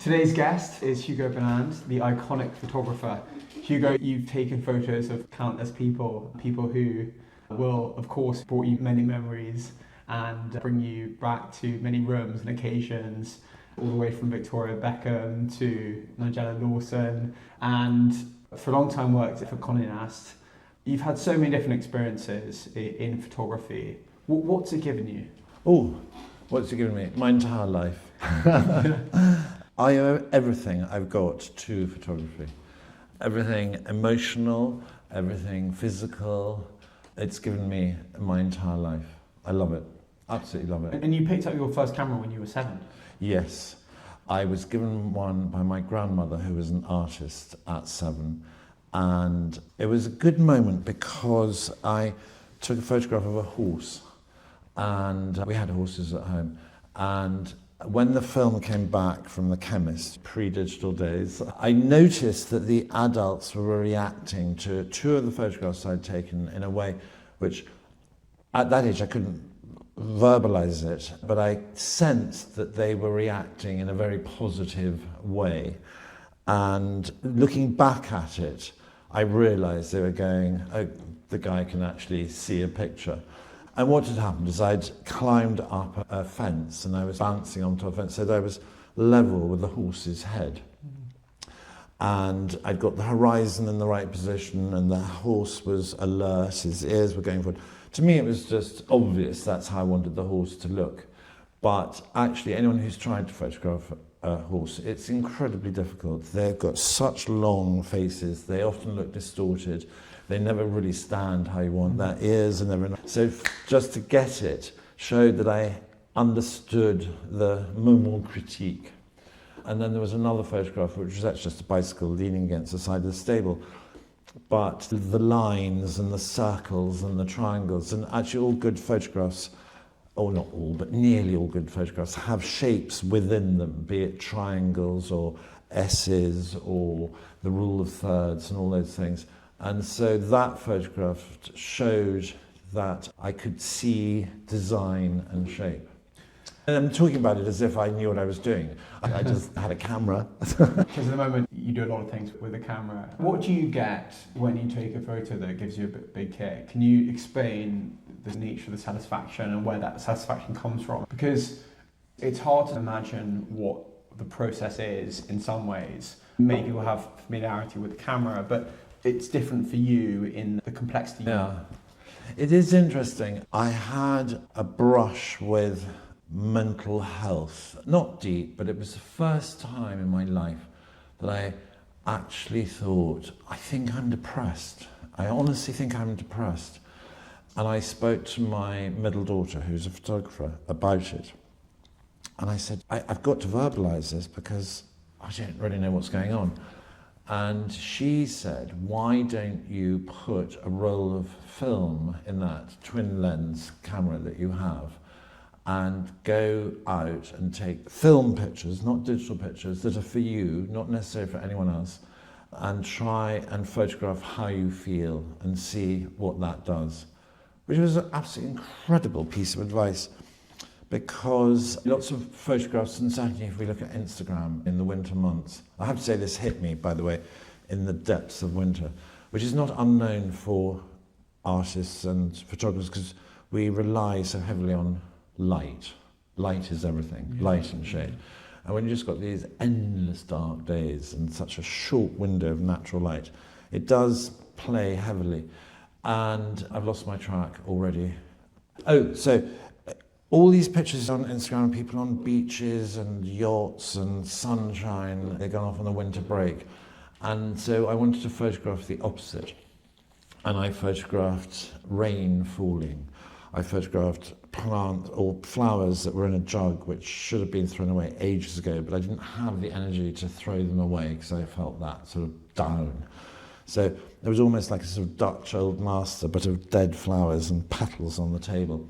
Today's guest is Hugo Burnand, the iconic photographer. Hugo, you've taken photos of countless people who will, of course, brought you many memories and bring you back to many rooms and occasions, all the way from Victoria Beckham to Nigella Lawson, and for a long time worked for Condé Nast. You've had so many different experiences in photography. What's it given you? Oh, what's it given me? My entire life. I owe everything I've got to photography. Everything emotional, everything physical. It's given me my entire life. I love it. Absolutely love it. And you picked up your first camera when you were 7? Yes. I was given one by my grandmother, who was an artist, at 7. And it was a good moment because I took a photograph of a horse. And we had horses at home. And when the film came back from the chemist, pre-digital days, I noticed that the adults were reacting to 2 of the photographs I'd taken in a way which, at that age, I couldn't verbalize it, but I sensed that they were reacting in a very positive way. And looking back at it, I realized they were going, oh, the guy can actually see a picture. And what had happened is I'd climbed up a fence and I was bouncing onto a fence so that I was level with the horse's head. And I'd got the horizon in the right position and the horse was alert, his ears were going forward. To me, it was just obvious that's how I wanted the horse to look. But actually, anyone who's tried to photograph a horse, it's incredibly difficult. They've got such long faces, they often look distorted. They never really stand how you want. Their ears are never... So just to get it showed that I understood the moment critique. And then there was another photograph, which was actually just a bicycle leaning against the side of the stable. But the lines and the circles and the triangles, and actually all good photographs, or not all, but nearly all good photographs, have shapes within them, be it triangles or S's or the rule of thirds and all those things. And so that photograph showed that I could see design and shape. And I'm talking about it as if I knew what I was doing. I just had a camera. Because at the moment you do a lot of things with a camera. What do you get when you take a photo that gives you a big kick? Can you explain the nature of the satisfaction and where that satisfaction comes from? Because it's hard to imagine what the process is in some ways. Many people have familiarity with the camera, but it's different for you in the complexity. Yeah, it is interesting. I had a brush with mental health, not deep, but it was the first time in my life that I actually thought, I think I'm depressed. I honestly think I'm depressed. And I spoke to my middle daughter, who's a photographer, about it. And I said, I've got to verbalize this because I don't really know what's going on. And she said, why don't you put a roll of film in that twin lens camera that you have and go out and take film pictures, not digital pictures, that are for you, not necessarily for anyone else, and try and photograph how you feel and see what that does. Which was an absolutely incredible piece of advice, because lots of photographs, and certainly if we look at Instagram in the winter months, I have to say this hit me, by the way, in the depths of winter, which is not unknown for artists and photographers because we rely so heavily on light. Light is everything, light and shade. And when you just got these endless dark days and such a short window of natural light, it does play heavily. And I've lost my track already. Oh, so all these pictures on Instagram, people on beaches and yachts and sunshine, they've gone off on a winter break. And so I wanted to photograph the opposite. And I photographed rain falling. I photographed plant or flowers that were in a jug, which should have been thrown away ages ago, but I didn't have the energy to throw them away because I felt that sort of down. So it was almost like a sort of Dutch old master, but of dead flowers and petals on the table.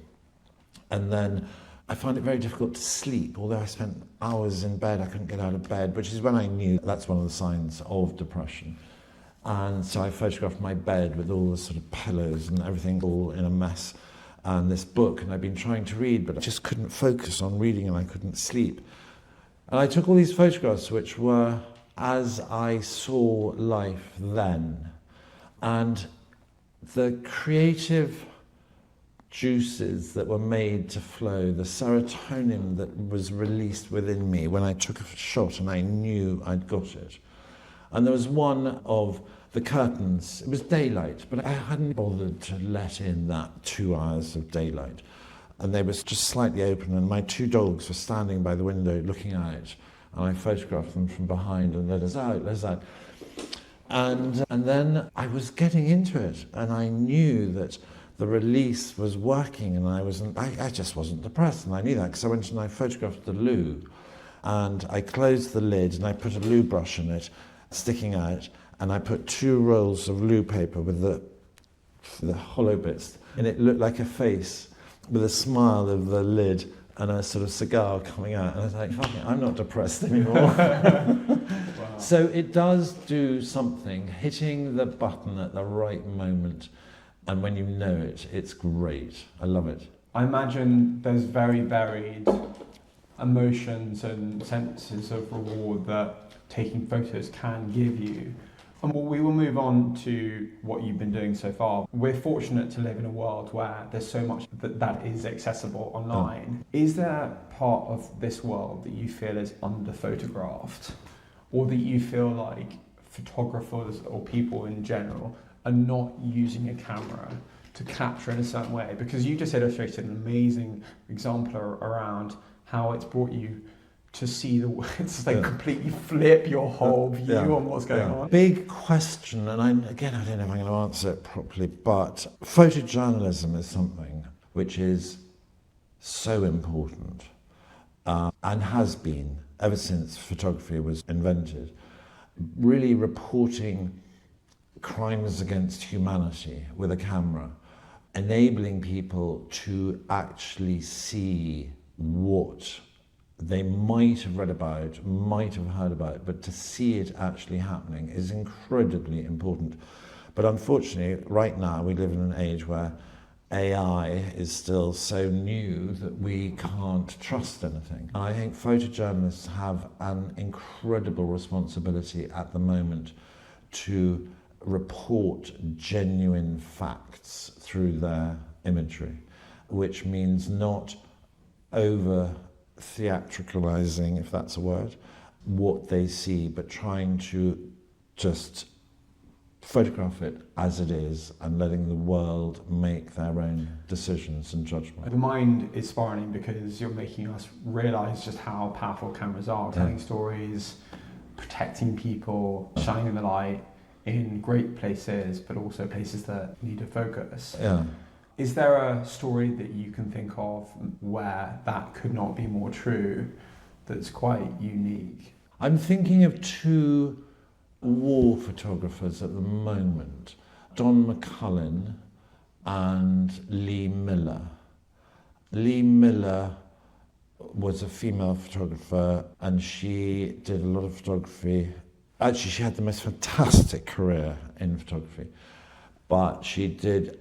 And then I found it very difficult to sleep, although I spent hours in bed, I couldn't get out of bed, which is when I knew that's one of the signs of depression. And so I photographed my bed with all the sort of pillows and everything all in a mess, and this book, and I'd been trying to read, but I just couldn't focus on reading and I couldn't sleep. And I took all these photographs which were as I saw life then. And the creative juices that were made to flow, the serotonin that was released within me when I took a shot and I knew I'd got it. And there was one of the curtains. It was daylight, but I hadn't bothered to let in that 2 hours of daylight. And they were just slightly open, and my 2 dogs were standing by the window looking out, and I photographed them from behind and let us out. And then I was getting into it, and I knew that the release was working, and I just wasn't depressed, and I knew that because I went and I photographed the loo, and I closed the lid and I put a loo brush in it, sticking out, and I put 2 rolls of loo paper with the hollow bits, and it looked like a face with a smile of the lid and a sort of cigar coming out, and I was like, fuck it, I'm not depressed anymore. Wow. So it does do something, hitting the button at the right moment, and when you know it, it's great. I love it. I imagine there's very varied emotions and senses of reward that taking photos can give you. And we will move on to what you've been doing so far. We're fortunate to live in a world where there's so much that is accessible online. Is there part of this world that you feel is under-photographed, or that you feel like photographers or people in general are not using a camera to capture in a certain way? Because you just illustrated an amazing example around how it's brought you to see it's like completely flip your whole view on what's going on. Big question, and I don't know if I'm going to answer it properly, but photojournalism is something which is so important and has been ever since photography was invented. Really reporting crimes against humanity with a camera, enabling people to actually see what they might have read about, might have heard about, but to see it actually happening is incredibly important. But unfortunately, right now we live in an age where AI is still so new that we can't trust anything. And I think photojournalists have an incredible responsibility at the moment to report genuine facts through their imagery, which means not over theatricalizing, if that's a word, what they see, but trying to just photograph it as it is and letting the world make their own decisions and judgment. The mind is spiraling because you're making us realize just how powerful cameras are, telling stories, protecting people, shining the light in great places, but also places that need a focus. Yeah. Is there a story that you can think of where that could not be more true, that's quite unique? I'm thinking of 2 war photographers at the moment, Don McCullin and Lee Miller. Lee Miller was a female photographer, and she did a lot of photography. Actually, she had the most fantastic career in photography, but she did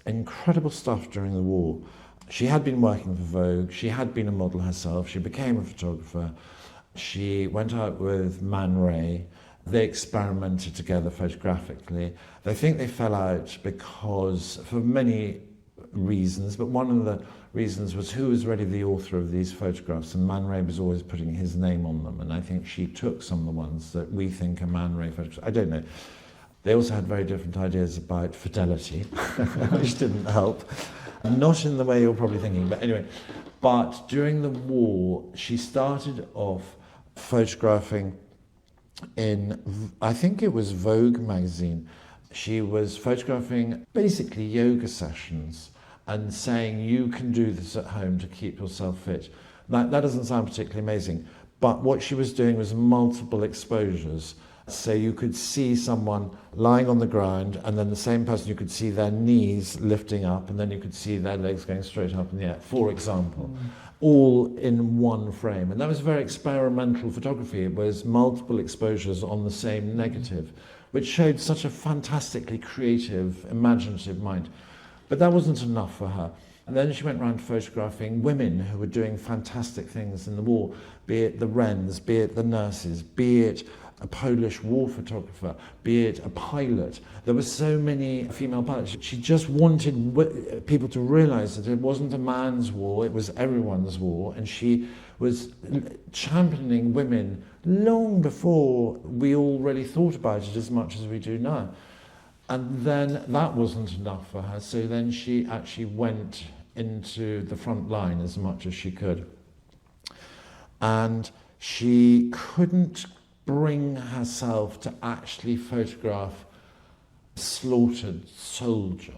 incredible stuff during the war. She had been working for Vogue, she had been a model herself, she became a photographer, she went out with Man Ray, they experimented together photographically. They think they fell out because, for many reasons, but one of the reasons was who was really the author of these photographs, and Man Ray was always putting his name on them, and I think she took some of the ones that we think are Man Ray photographs. I don't know. They also had very different ideas about fidelity, which didn't help. Not in the way you're probably thinking, but anyway. But during the war, she started off photographing in, I think it was Vogue magazine. She was photographing basically yoga sessions and saying, you can do this at home to keep yourself fit. That doesn't sound particularly amazing, but what she was doing was multiple exposures. So you could see someone lying on the ground, and then the same person, you could see their knees lifting up, and then you could see their legs going straight up in the air, for example, all in one frame. And that was very experimental photography. It was multiple exposures on the same negative, which showed such a fantastically creative, imaginative mind. But that wasn't enough for her. And then she went around photographing women who were doing fantastic things in the war, be it the Wrens, be it the nurses, be it a Polish war photographer, be it a pilot. There were so many female pilots. She just wanted people to realise that it wasn't a man's war, it was everyone's war, and she was championing women long before we all really thought about it as much as we do now. And then that wasn't enough for her, so then she actually went into the front line as much as she could. And she couldn't bring herself to actually photograph a slaughtered soldier.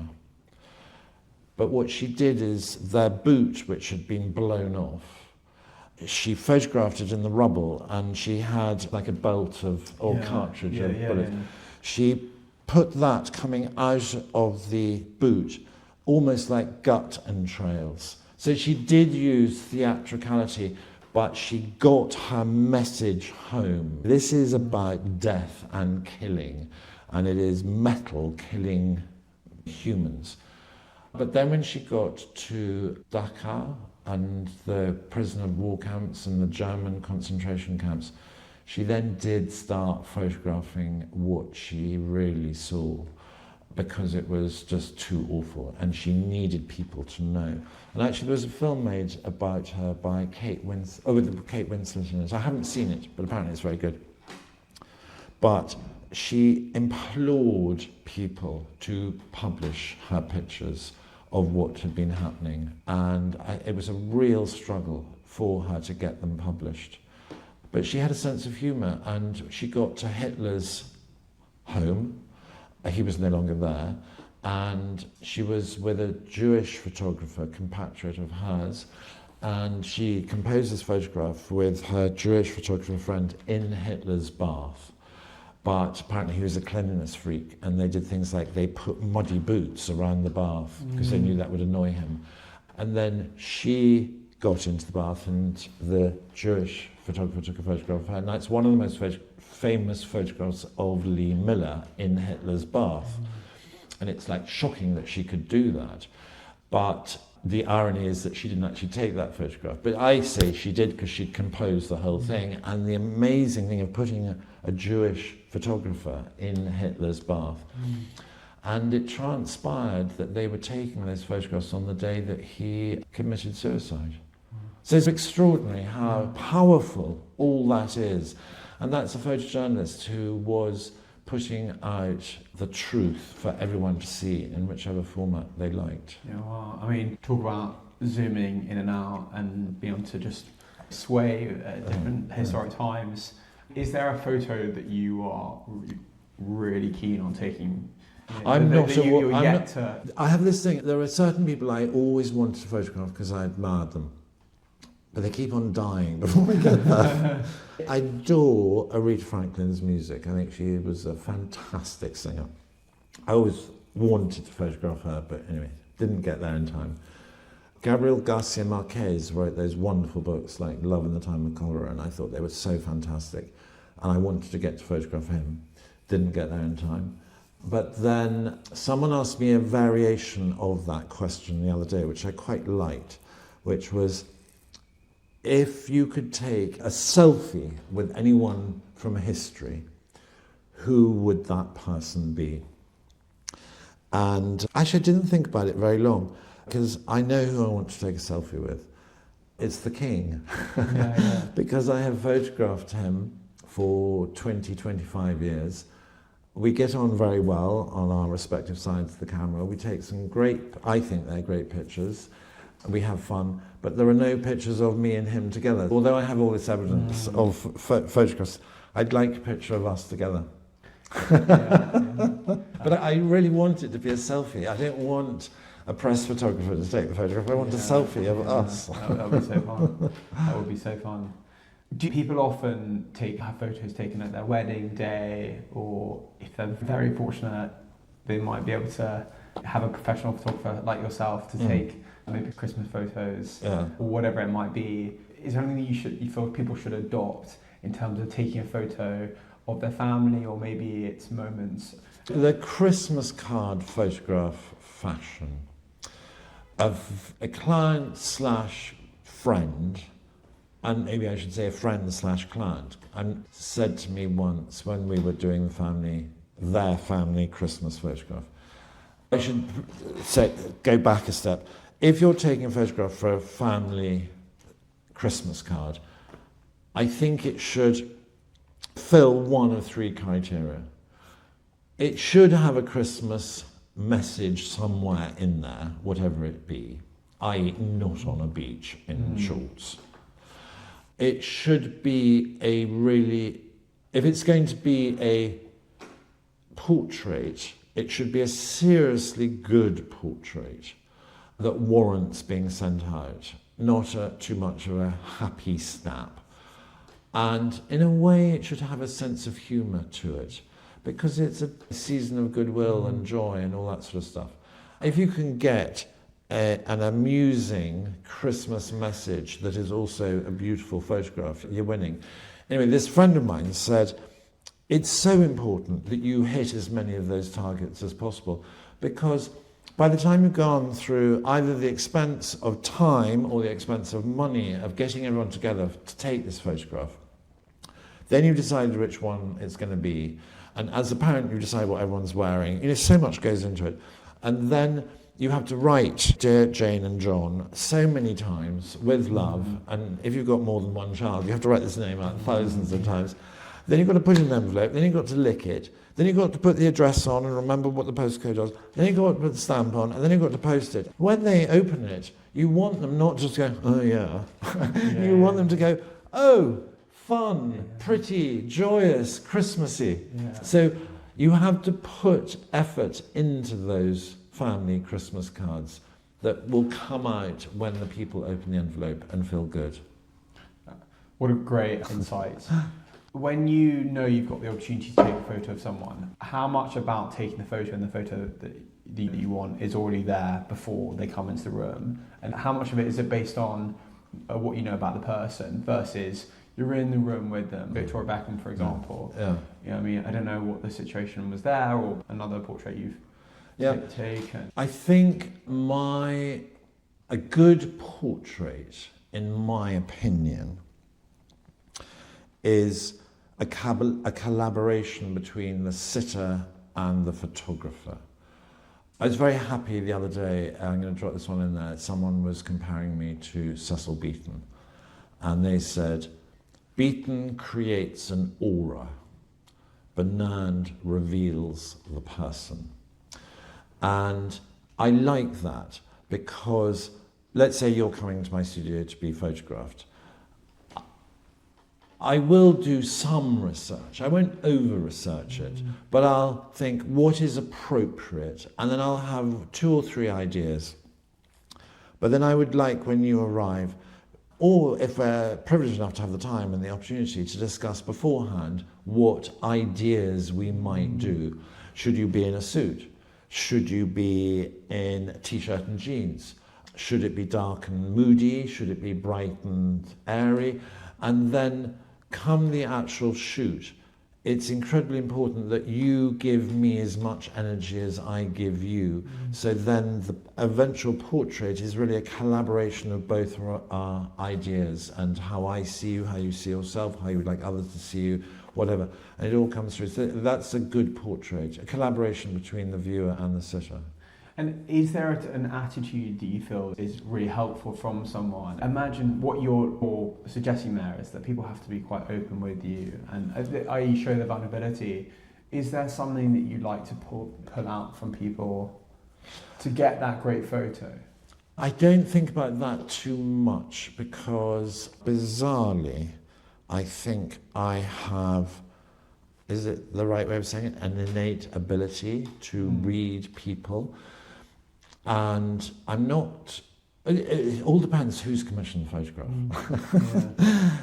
But what she did is their boot, which had been blown off, she photographed it in the rubble, and she had like a belt of or cartridge of bullets. Yeah. She put that coming out of the boot, almost like gut entrails. So she did use theatricality, but she got her message home. This is about death and killing, and it is metal killing humans. But then when she got to Dachau and the prisoner of war camps and the German concentration camps, she then did start photographing what she really saw, because it was just too awful and she needed people to know. And actually there was a film made about her by Kate Winslet in it. I haven't seen it, but apparently it's very good. But she implored people to publish her pictures of what had been happening, and it was a real struggle for her to get them published. But she had a sense of humour, and she got to Hitler's home. He was no longer there, and she was with a Jewish photographer, compatriot of hers, and she composed this photograph with her Jewish photographer friend in Hitler's bath. But apparently he was a cleanliness freak, and they did things like they put muddy boots around the bath because they knew that would annoy him. And then she got into the bath, and the Jewish photographer took a photograph of her. And that's one of the most famous photographs of Lee Miller in Hitler's bath. And it's like shocking that she could do that. But the irony is that she didn't actually take that photograph. But I say she did because she'd composed the whole thing. And the amazing thing of putting a Jewish photographer in Hitler's bath. And it transpired that they were taking those photographs on the day that he committed suicide. So it's extraordinary how powerful all that is. And that's a photojournalist who was putting out the truth for everyone to see in whichever format they liked. Yeah, wow. I mean, talk about zooming in and out and being able to just sway at different historic times. Is there a photo that you are really keen on taking? I have this thing, there are certain people I always wanted to photograph because I admired them. But they keep on dying before we get there. I adore Aretha Franklin's music. I think she was a fantastic singer. I always wanted to photograph her, but anyway, didn't get there in time. Gabriel Garcia Marquez wrote those wonderful books like Love in the Time of Cholera, and I thought they were so fantastic. And I wanted to get to photograph him. Didn't get there in time. But then someone asked me a variation of that question the other day, which I quite liked, which was, if you could take a selfie with anyone from history, who would that person be? And actually I didn't think about it very long, because I know who I want to take a selfie with. It's the King. Because I have photographed him for 20, 25 years. We get on very well on our respective sides of the camera. We take some great, I think they're great pictures. We have fun, but there are no pictures of me and him together. Although I have all this evidence of photographs, I'd like a picture of us together. But I really want it to be a selfie. I don't want a press photographer to take the photograph. I want a selfie of us. That would be so fun. That would be so fun. Do people often have photos taken at their wedding day, or if they're very fortunate, they might be able to have a professional photographer like yourself to take maybe Christmas photos or whatever it might be? Is there anything you feel people should adopt in terms of taking a photo of their family, or maybe it's moments? The Christmas card photograph fashion a client slash friend, and maybe I should say a friend slash client, and said to me once when we were doing their family Christmas photograph, I should go back a step. If you're taking a photograph for a family Christmas card, I think it should fill one of three criteria. It should have a Christmas message somewhere in there, whatever it be, i.e. not on a beach in shorts. It should be if it's going to be a portrait, it should be a seriously good portrait that warrants being sent out, not too much of a happy snap. And in a way, it should have a sense of humour to it, because it's a season of goodwill and joy and all that sort of stuff. If you can get an amusing Christmas message that is also a beautiful photograph, you're winning. Anyway, this friend of mine said, it's so important that you hit as many of those targets as possible, because by the time you've gone through either the expense of time or the expense of money of getting everyone together to take this photograph, then you've decided which one it's going to be. And as a parent, you decide what everyone's wearing. So much goes into it. And then you have to write Dear Jane and John so many times with love. And if you've got more than one child, you have to write this name out thousands of times. Then you've got to put it in an envelope. Then you've got to lick it. Then you've got to put the address on and remember what the postcode was. Then you've got to put the stamp on, and then you've got to post it. When they open it, you want them not just to go, oh yeah. You want them to go, oh, fun, pretty, joyous, Christmassy. Yeah. So you have to put effort into those family Christmas cards that will come out when the people open the envelope and feel good. What a great insight. When you know you've got the opportunity to take a photo of someone, how much about taking the photo and the photo that you want is already there before they come into the room? And how much of it is it based on what you know about the person versus you're in the room with them? Victoria Beckham, for example. Yeah. You know what I mean? I don't know what the situation was there or another portrait you've taken. I think a good portrait, in my opinion, is a collaboration between the sitter and the photographer. I was very happy the other day, I'm going to drop this one in there, someone was comparing me to Cecil Beaton, and they said, Beaton creates an aura, Burnand reveals the person. And I like that because, let's say you're coming to my studio to be photographed. I will do some research. I won't over-research it, but I'll think what is appropriate, and then I'll have 2 or 3 ideas. But then I would like, when you arrive, or if we're privileged enough to have the time and the opportunity to discuss beforehand what ideas we might do. Should you be in a suit? Should you be in a t-shirt and jeans? Should it be dark and moody? Should it be bright and airy? And then come the actual shoot, it's incredibly important that you give me as much energy as I give you. So then the eventual portrait is really a collaboration of both our ideas and how I see you, how you see yourself, how you would like others to see you, whatever. And it all comes through. So that's a good portrait, a collaboration between the viewer and the sitter. And is there an attitude that you feel is really helpful from someone? Imagine what you're suggesting there is that people have to be quite open with you and i.e. show their vulnerability. Is there something that you'd like to pull out from people to get that great photo? I don't think about that too much because, bizarrely, I think I have, is it the right way of saying it, an innate ability to read people. And I'm not, it all depends who's commissioned the photograph.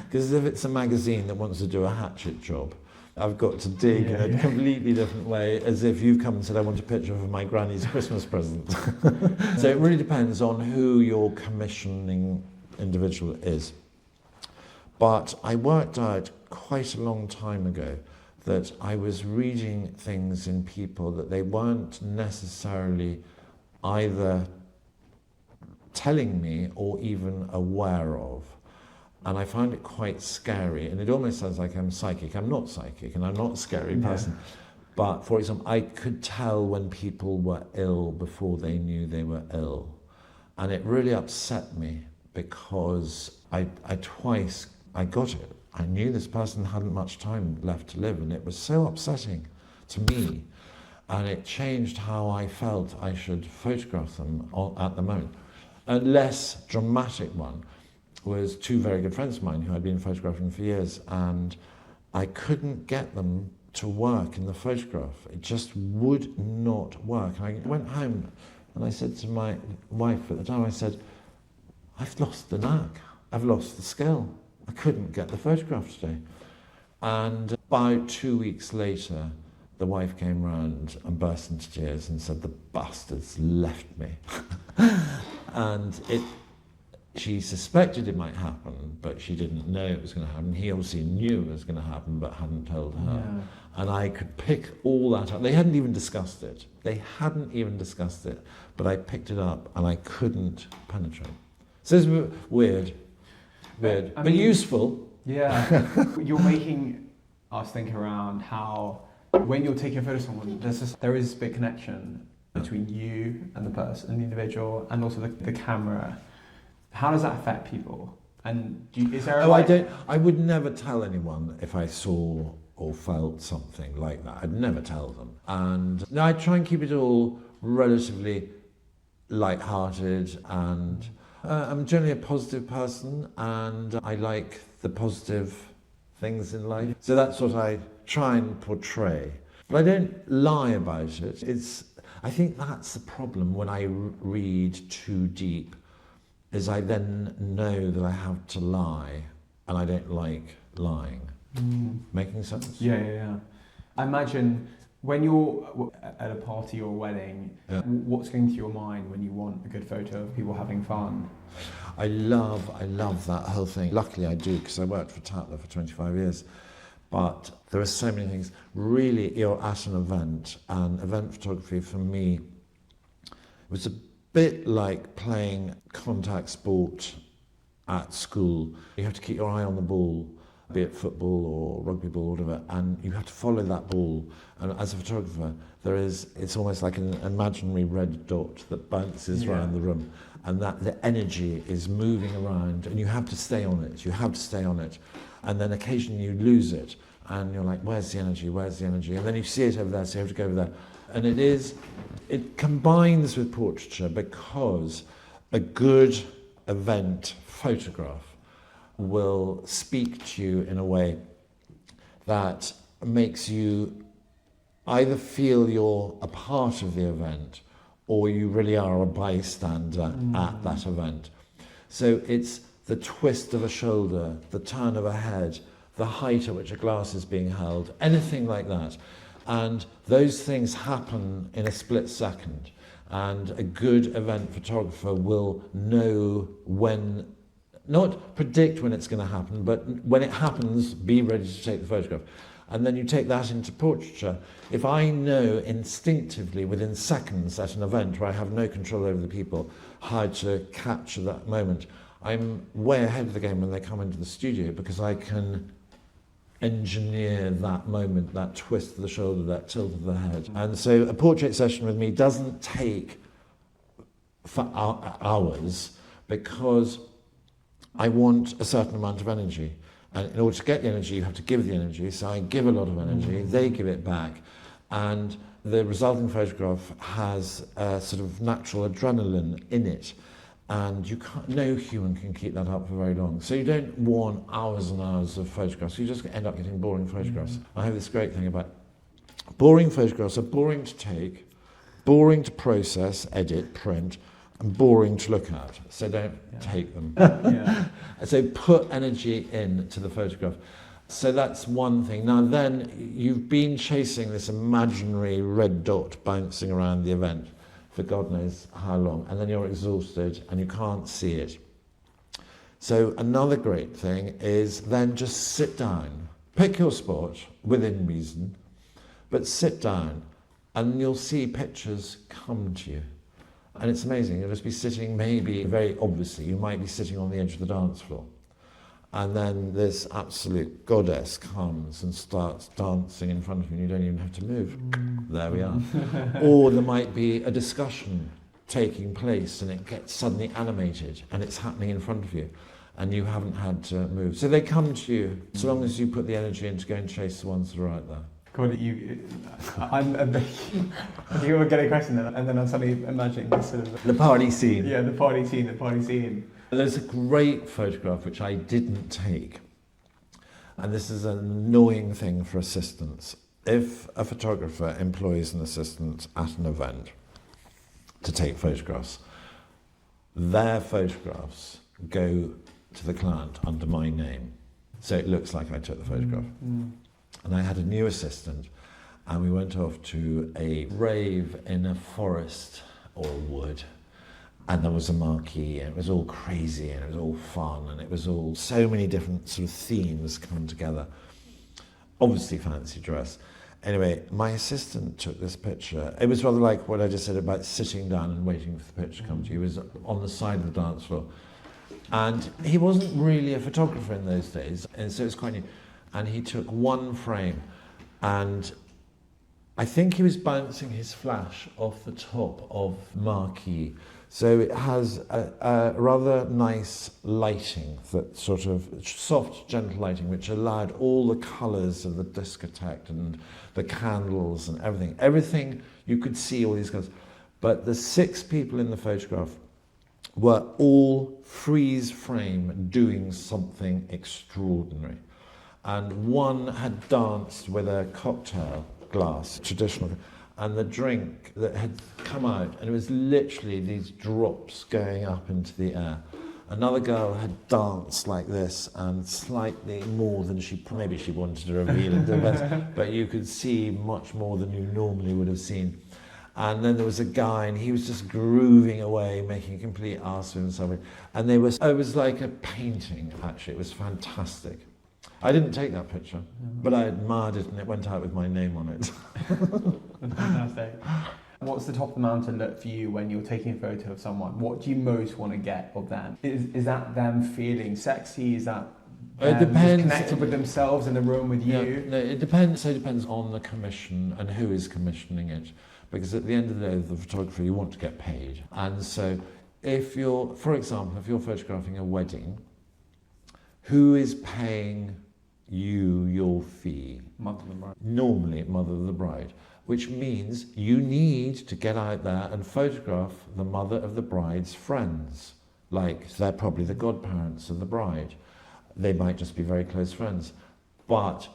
Because if it's a magazine that wants to do a hatchet job, I've got to dig in a completely different way, as if you've come and said, I want a picture of my granny's Christmas present. So it really depends on who your commissioning individual is. But I worked out quite a long time ago that I was reading things in people that they weren't necessarily either telling me or even aware of. And I find it quite scary, and it almost sounds like I'm psychic. I'm not psychic, and I'm not a scary person. But, for example, I could tell when people were ill before they knew they were ill. And it really upset me because I twice got it. I knew this person hadn't much time left to live, and it was so upsetting to me. And it changed how I felt I should photograph them at the moment. A less dramatic one was two very good friends of mine who I'd been photographing for years, and I couldn't get them to work in the photograph. It just would not work. And I went home and I said to my wife at the time, I said, I've lost the knack. I've lost the skill. I couldn't get the photograph today. And about 2 weeks later, the wife came round and burst into tears and said, the bastards left me. And she suspected it might happen, but she didn't know it was going to happen. He obviously knew it was going to happen, but hadn't told her. Yeah. And I could pick all that up. They hadn't even discussed it. But I picked it up and I couldn't penetrate. So it's weird, but useful. Yeah. You're making us think around how when you're taking a photo of someone, there is a big connection between you and the person, the individual, and also the camera. How does that affect people? And is there I would never tell anyone if I saw or felt something like that. I'd never tell them. And I try and keep it all relatively light-hearted, and I'm generally a positive person, and I like the positive things in life. So that's what I try and portray. But I don't lie about it. I think that's the problem when I read too deep, is I then know that I have to lie, and I don't like lying. Making sense? Yeah. I imagine when you're at a party or a wedding, what's going through your mind when you want a good photo of people having fun? I love that whole thing. Luckily I do, because I worked for Tatler for 25 years. But there are so many things. Really, you're at an event, and event photography for me was a bit like playing contact sport at school. You have to keep your eye on the ball, be it football or rugby ball or whatever, and you have to follow that ball. And as a photographer, it's almost like an imaginary red dot that bounces around the room, and that the energy is moving around, and you have to stay on it. And then occasionally you lose it, and you're like, where's the energy? And then you see it over there, so you have to go over there. And it combines with portraiture, because a good event photograph will speak to you in a way that makes you either feel you're a part of the event, or you really are a bystander at that event. So it's the twist of a shoulder, the turn of a head, the height at which a glass is being held, anything like that. And those things happen in a split second. And a good event photographer will know when, not predict when it's going to happen, but when it happens, be ready to take the photograph. And then you take that into portraiture. If I know instinctively within seconds at an event where I have no control over the people how to capture that moment, I'm way ahead of the game when they come into the studio, because I can engineer that moment, that twist of the shoulder, that tilt of the head. And so a portrait session with me doesn't take for hours, because I want a certain amount of energy. And in order to get the energy, you have to give the energy. So I give a lot of energy, they give it back. And the resulting photograph has a sort of natural adrenaline in it. And no human can keep that up for very long. So you don't want hours and hours of photographs. You just end up getting boring photographs. I have this great thing about boring photographs are boring to take, boring to process, edit, print, and boring to look at. So don't take them. So put energy into the photograph. So that's one thing. Now then, you've been chasing this imaginary red dot bouncing around the event for God knows how long, and then you're exhausted and you can't see it. So another great thing is then just sit down, pick your spot within reason, but sit down and you'll see pictures come to you. And it's amazing. You'll just be sitting, maybe, very obviously, you might be sitting on the edge of the dance floor. And then this absolute goddess comes and starts dancing in front of you, and you don't even have to move. There we are. Or there might be a discussion taking place, and it gets suddenly animated, and it's happening in front of you, and you haven't had to move. So they come to you, so long as you put the energy in to go and chase the ones that are out there. God, I'm a big, you were getting a question then, and then I'm suddenly imagining this sort of... The party scene. Yeah, the party scene. There's a great photograph which I didn't take, and this is an annoying thing for assistants. If a photographer employs an assistant at an event to take photographs, their photographs go to the client under my name, so it looks like I took the photograph. And I had a new assistant, and we went off to a rave in a forest or wood, and there was a marquee, and it was all crazy, and it was all fun, and it was all so many different sort of themes come together. Obviously fancy dress. Anyway, my assistant took this picture. It was rather like what I just said about sitting down and waiting for the picture to come to you. He was on the side of the dance floor. And he wasn't really a photographer in those days, and so it was quite new. And he took one frame, and I think he was bouncing his flash off the top of marquee. So it has a rather nice lighting, that sort of soft, gentle lighting, which allowed all the colours of the discotheque and the candles and everything. Everything, you could see all these colours. But the 6 people in the photograph were all freeze frame doing something extraordinary. And one had danced with a cocktail glass, traditional, and the drink that had come out, and it was literally these drops going up into the air. Another girl had danced like this, and slightly more than maybe she wanted to reveal it, but you could see much more than you normally would have seen. And then there was a guy, and he was just grooving away, making a complete arse of himself. And it was like a painting, actually. It was fantastic. I didn't take that picture, but I admired it, and it went out with my name on it. Fantastic. What's the top of the mountain look for you when you're taking a photo of someone? What do you most want to get of them? Is that them feeling sexy? Is that them it depends. Just connected with themselves in the room with you? Yeah, no, it depends. So it depends on the commission and who is commissioning it. Because at the end of the day, the photographer, you want to get paid. And so for example, if you're photographing a wedding, who is paying you your fee? Mother of the bride. Normally, mother of the bride, which means you need to get out there and photograph the mother of the bride's friends. Like, they're probably the godparents of the bride. They might just be very close friends. But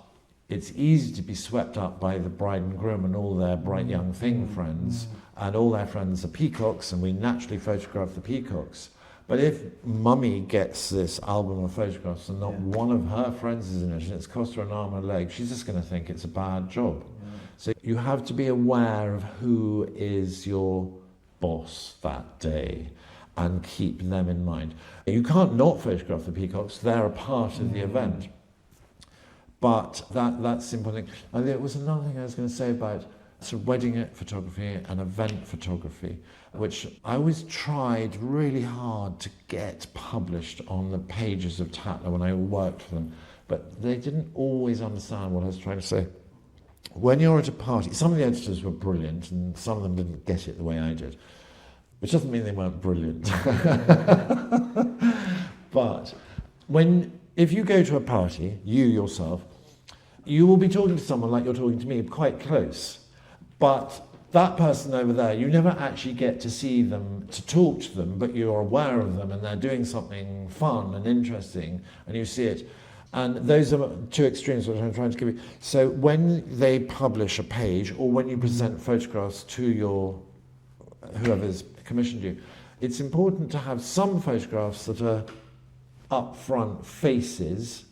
it's easy to be swept up by the bride and groom and all their bright young thing friends, and all their friends are peacocks, and we naturally photograph the peacocks. But if mummy gets this album of photographs and not one of her friends is in it, and it's cost her an arm and a leg, she's just going to think it's a bad job. So you have to be aware of who is your boss that day and keep them in mind. You can't not photograph the peacocks, they're a part of the event. But that's the important thing. And there was another thing I was going to say about sort of wedding photography and event photography, which I always tried really hard to get published on the pages of Tatler when I worked for them, but they didn't always understand what I was trying to say. When you're at a party, some of the editors were brilliant and some of them didn't get it the way I did, which doesn't mean they weren't brilliant. But if you go to a party, you yourself, you will be talking to someone like you're talking to me, quite close. But that person over there, you never actually get to see them, to talk to them, but you're aware of them and they're doing something fun and interesting, and you see it. And those are 2 extremes which I'm trying to give you. So when they publish a page, or when you present photographs to whoever's commissioned you, it's important to have some photographs that are upfront faces,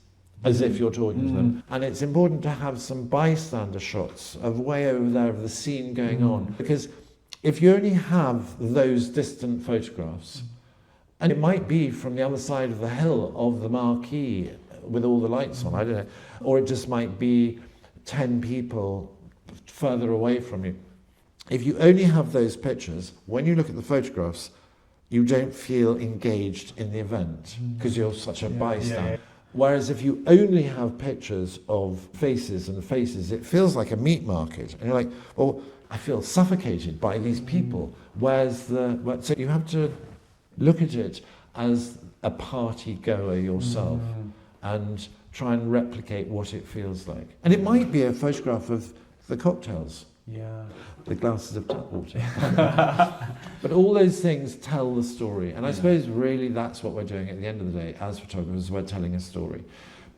as if you're talking to them. And it's important to have some bystander shots of way over there of the scene going on. Because if you only have those distant photographs, and it might be from the other side of the hill of the marquee with all the lights on, I don't know, or it just might be 10 people further away from you. if you only have those pictures, when you look at the photographs, you don't feel engaged in the event because you're such a bystander. Yeah. Whereas if you only have pictures of faces and faces, it feels like a meat market. And you're like, oh, I feel suffocated by these people. So you have to look at it as a party goer yourself and try and replicate what it feels like. And it might be a photograph of the cocktails. Yeah. The glasses of tap water. But all those things tell the story. And I suppose really that's what we're doing at the end of the day as photographers. We're telling a story.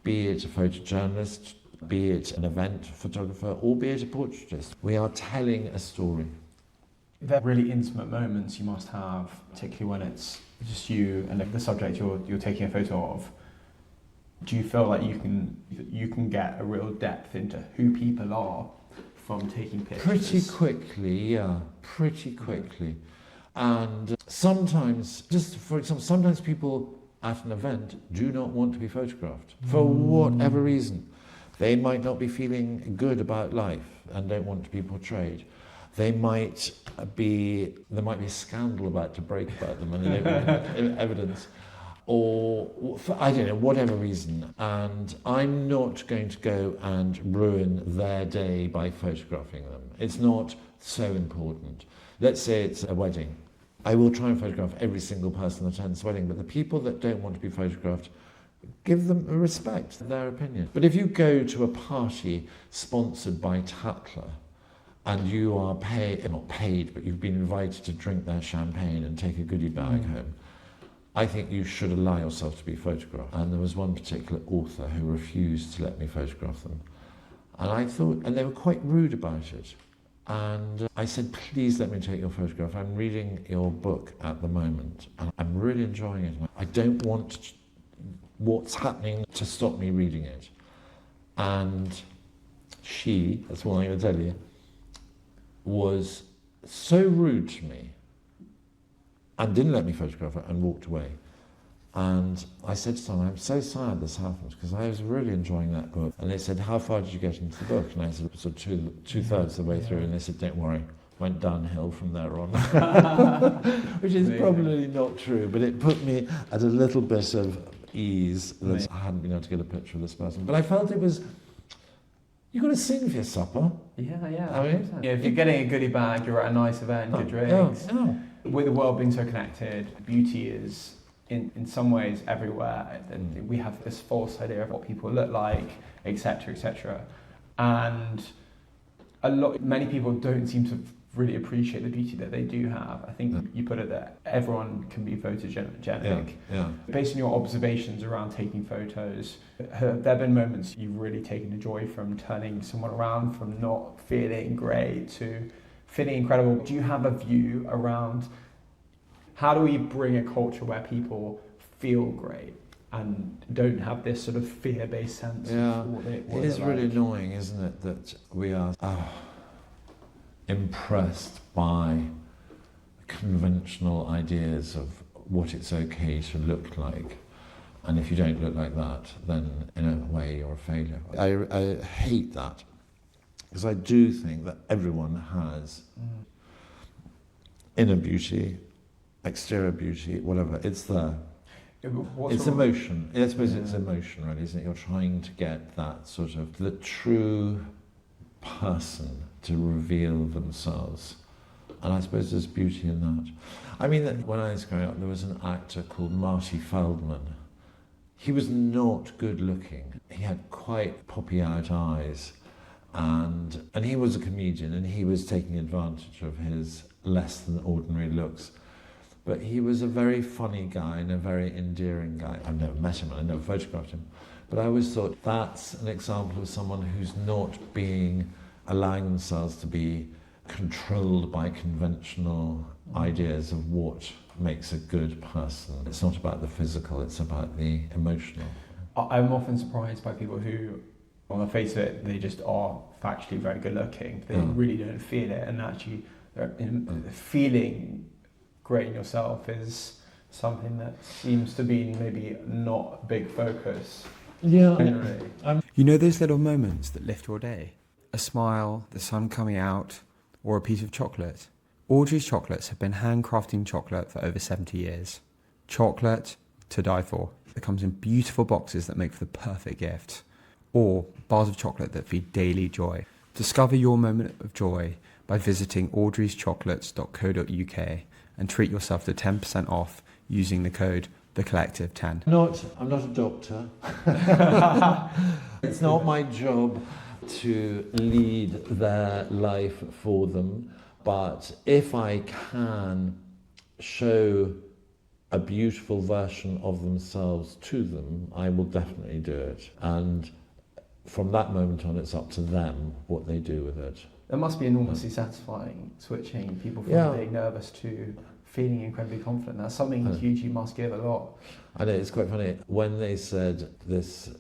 Be it a photojournalist, be it an event photographer, or be it a portraitist. We are telling a story. They're really intimate moments you must have, particularly when it's just you and the subject you're taking a photo of. Do you feel like you can get a real depth into who people are from taking pictures? Pretty quickly. And sometimes, just for example, sometimes people at an event do not want to be photographed for whatever reason. They might not be feeling good about life and don't want to be portrayed. There might be a scandal about to break about them and they don't want evidence. Or, for, I don't know, whatever reason. And I'm not going to go and ruin their day by photographing them. It's not so important. Let's say it's a wedding. I will try and photograph every single person that attends the wedding, but the people that don't want to be photographed, give them respect, their opinion. But if you go to a party sponsored by Tatler, and you are not paid, but you've been invited to drink their champagne and take a goodie bag home, I think you should allow yourself to be photographed. And there was one particular author who refused to let me photograph them. And I thought, and they were quite rude about it. And I said, please let me take your photograph. I'm reading your book at the moment, and I'm really enjoying it. I don't want what's happening to stop me reading it. And she, that's what I'm going to tell you, was so rude to me and didn't let me photograph her and walked away. And I said to someone, I'm so sad this happened because I was really enjoying that book. And they said, how far did you get into the book? And I said, so two-thirds of the way through. And they said, don't worry, went downhill from there on. Which is probably not true, but it put me at a little bit of ease that I hadn't been able to get a picture of this person. But I felt it was, you've got to sing for your supper. Yeah. I mean, if you're getting a goodie bag, you're at a nice event, good drinks. With the world being so connected, beauty is in some ways everywhere. And we have this false idea of what people look like, etc. And many people don't seem to really appreciate the beauty that they do have. I think you put it that everyone can be photogenic. Yeah. Based on your observations around taking photos, have there been moments you've really taken the joy from turning someone around from not feeling great to feeling incredible? Do you have a view around how do we bring a culture where people feel great and don't have this sort of fear-based sense of what it is really annoying, isn't it, that we are impressed by conventional ideas of what it's okay to look like. And if you don't look like that, then in a way you're a failure. I hate that, because I do think that everyone has inner beauty, exterior beauty, whatever, it's there. It's emotion. I suppose it's emotion, really, isn't it? You're trying to get that sort of, the true person to reveal themselves. And I suppose there's beauty in that. I mean, when I was growing up, there was an actor called Marty Feldman. He was not good looking. He had quite poppy-out eyes. And he was a comedian, and he was taking advantage of his less than ordinary looks. But he was a very funny guy and a very endearing guy. I've never met him and I never photographed him. But I always thought that's an example of someone who's not allowing themselves to be controlled by conventional ideas of what makes a good person. It's not about the physical, it's about the emotional. I'm often surprised by people who, on the face of it, they just are factually very good looking. They really don't feel it, and actually feeling great in yourself is something that seems to be maybe not a big focus. Yeah. You know those little moments that lift your day? A smile, the sun coming out, or a piece of chocolate? Audrey's Chocolates have been handcrafting chocolate for over 70 years. Chocolate to die for. It comes in beautiful boxes that make for the perfect gift. Or bars of chocolate that feed daily joy. Discover your moment of joy by visiting audreyschocolates.co.uk and treat yourself to 10% off using the code TheCollective10. I'm not a doctor. It's not my job to lead their life for them, but if I can show a beautiful version of themselves to them, I will definitely do it. And from that moment on, it's up to them what they do with it. It must be enormously satisfying, switching people from being nervous to feeling incredibly confident. That's something huge you must give a lot. I know, it's quite funny. When they said this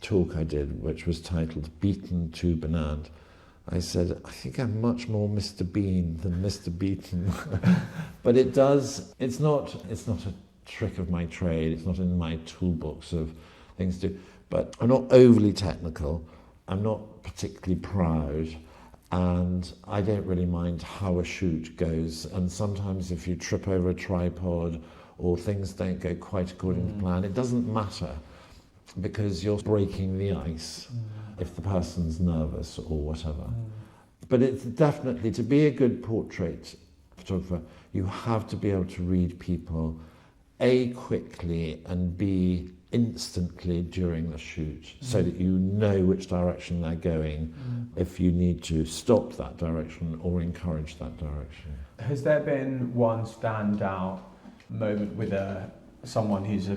talk I did, which was titled Beaten to Burnand, I said, I think I'm much more Mr. Bean than Mr. Beaten. But it's not a trick of my trade, it's not in my toolbox of things to do. But I'm not overly technical, I'm not particularly proud, and I don't really mind how a shoot goes. And sometimes if you trip over a tripod or things don't go quite according to plan, it doesn't matter, because you're breaking the ice if the person's nervous or whatever. But it's definitely, to be a good portrait photographer, you have to be able to read people, A, quickly, and B, instantly during the shoot, so that you know which direction they're going, if you need to stop that direction or encourage that direction. Has there been one standout moment with someone who's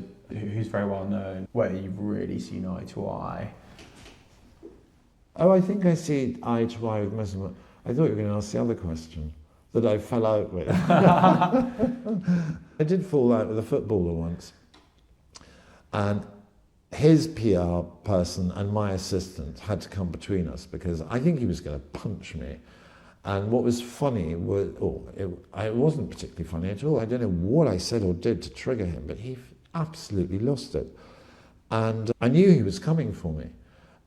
very well known, where you've really seen eye to eye? Oh, I think I see eye to eye with most of them. I thought you were going to ask the other question that I fell out with. I did fall out with a footballer once. And his PR person and my assistant had to come between us, because I think he was going to punch me. And what was funny was, it wasn't particularly funny at all. I don't know what I said or did to trigger him, but he absolutely lost it. And I knew he was coming for me.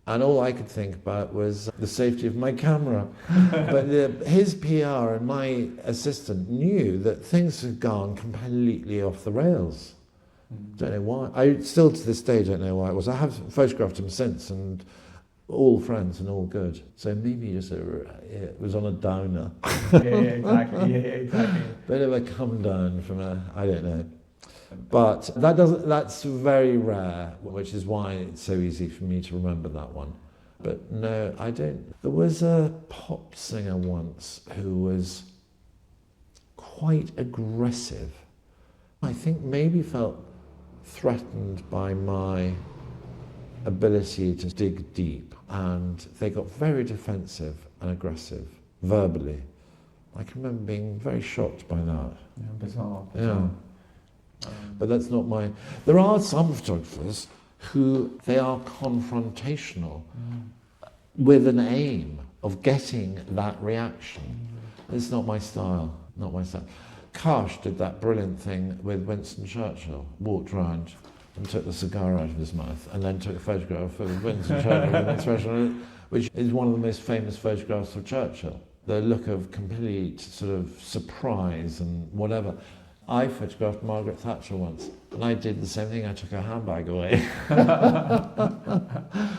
And all I could think about was the safety of my camera. But his PR and my assistant knew that things had gone completely off the rails. Don't know why. I still to this day don't know why it was. I have photographed him since, and all friends and all good. So maybe just it was on a downer. Exactly. Bit of a come down from I don't know. But that's very rare, which is why it's so easy for me to remember that one. But no, I don't. There was a pop singer once who was quite aggressive. I think maybe felt threatened by my ability to dig deep, and they got very defensive and aggressive verbally. I can remember being very shocked by that. Yeah, bizarre. Yeah. But that's not my... There are some photographers who they are confrontational with an aim of getting that reaction. It's not my style, not my style. Karsh did that brilliant thing with Winston Churchill, walked round and took the cigar out of his mouth, and then took a photograph of Winston Churchill with an expression, which is one of the most famous photographs of Churchill. The look of complete sort of surprise and whatever. I photographed Margaret Thatcher once, and I did the same thing. I took her handbag away. I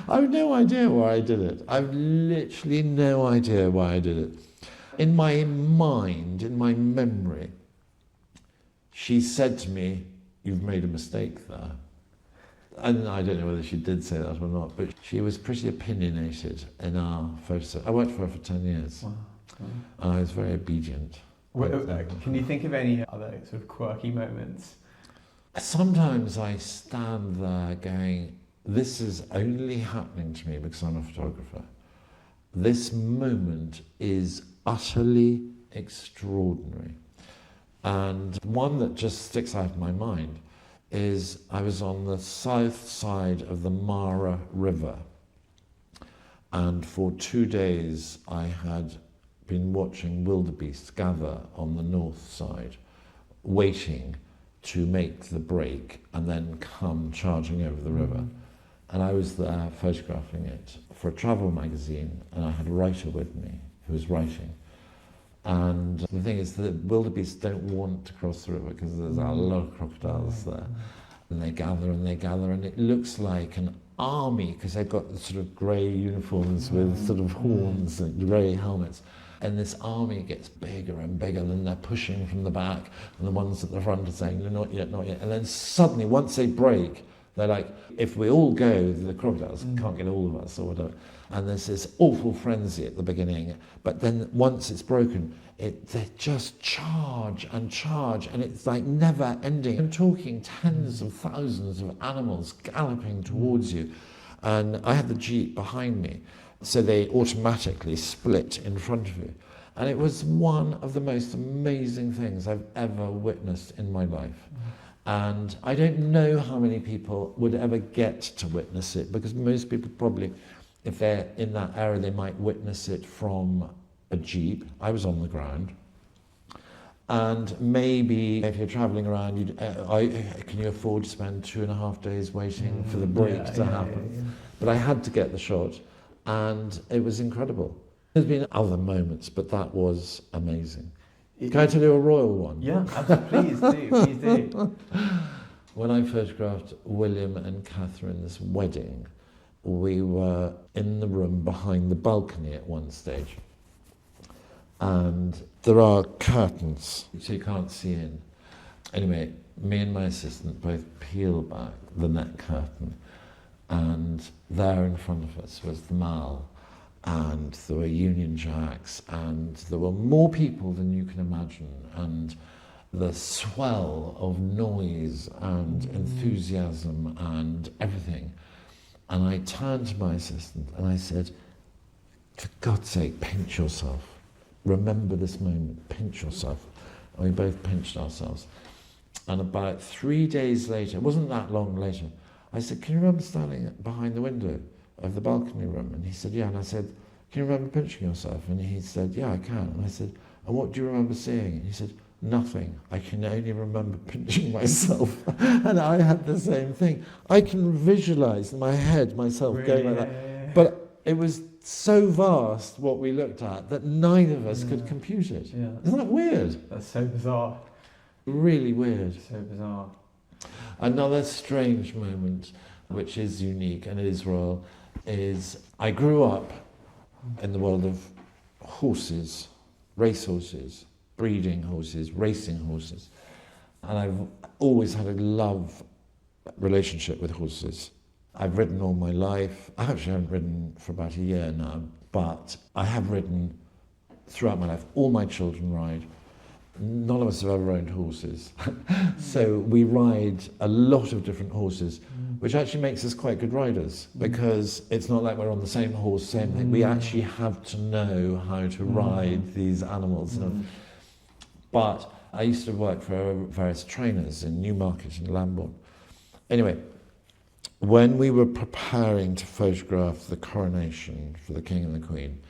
have no idea why I did it. I've literally no idea why I did it. In my mind, in my memory, she said to me, "You've made a mistake there." And I don't know whether she did say that or not, but she was pretty opinionated in our photo. I worked for her for 10 years. Wow. And I was very obedient. Can you think of any other sort of quirky moments? Sometimes I stand there going, this is only happening to me because I'm a photographer. This moment is utterly extraordinary. And one that just sticks out in my mind is I was on the south side of the Mara River, and for 2 days I had been watching wildebeest gather on the north side, waiting to make the break and then come charging over the river. And I was there photographing it for a travel magazine, and I had a writer with me who was writing. And the thing is that wildebeest don't want to cross the river because there's a lot of crocodiles there. And they gather, and it looks like an army because they've got the sort of grey uniforms with sort of horns and grey helmets. And this army gets bigger and bigger, and they're pushing from the back, and the ones at the front are saying, no, not yet, not yet. And then suddenly, once they break, they're like, if we all go, the crocodiles can't get all of us or whatever. And there's this awful frenzy at the beginning, but then once it's broken, they just charge, and it's like never ending. I'm talking tens of thousands of animals galloping towards you. And I had the Jeep behind me, so they automatically split in front of you. And it was one of the most amazing things I've ever witnessed in my life. And I don't know how many people would ever get to witness it, because most people probably, if they're in that area, they might witness it from a Jeep. I was on the ground. And maybe if you're travelling around, can you afford to spend 2.5 days waiting for the break to happen? Yeah. But I had to get the shot, and it was incredible. There's been other moments, but that was amazing. Can I tell you a royal one? Yeah, absolutely. Please do. When I photographed William and Catherine's wedding, we were in the room behind the balcony at one stage. And there are curtains, so you can't see in. Anyway, me and my assistant both peeled back the net curtain, and there in front of us was the Mall, and there were Union Jacks, and there were more people than you can imagine, and the swell of noise and enthusiasm and everything. And I turned to my assistant and I said, for God's sake, pinch yourself. Remember this moment, pinch yourself. And we both pinched ourselves. And about 3 days later, it wasn't that long later, I said, can you remember standing behind the window of the balcony room? And he said, yeah. And I said, can you remember pinching yourself? And he said, yeah, I can. And I said, and what do you remember seeing? And he said, nothing. I can only remember pinching myself. And I had the same thing. I can visualize in my head myself going like that. But it was so vast what we looked at that neither of us could compute it. Yeah. Isn't that weird? That's so bizarre. Really weird. So bizarre. Another strange moment, which is unique and is royal, is I grew up in the world of horses, racehorses, breeding horses, racing horses. And I've always had a love relationship with horses. I've ridden all my life. I actually haven't ridden for about a year now, but I have ridden throughout my life. All my children ride. None of us have ever owned horses. So we ride a lot of different horses, which actually makes us quite good riders, because it's not like we're on the same horse, same thing. We actually have to know how to ride these animals. But I used to work for various trainers in Newmarket and Lambourne. Anyway, when we were preparing to photograph the coronation for the King and the Queen,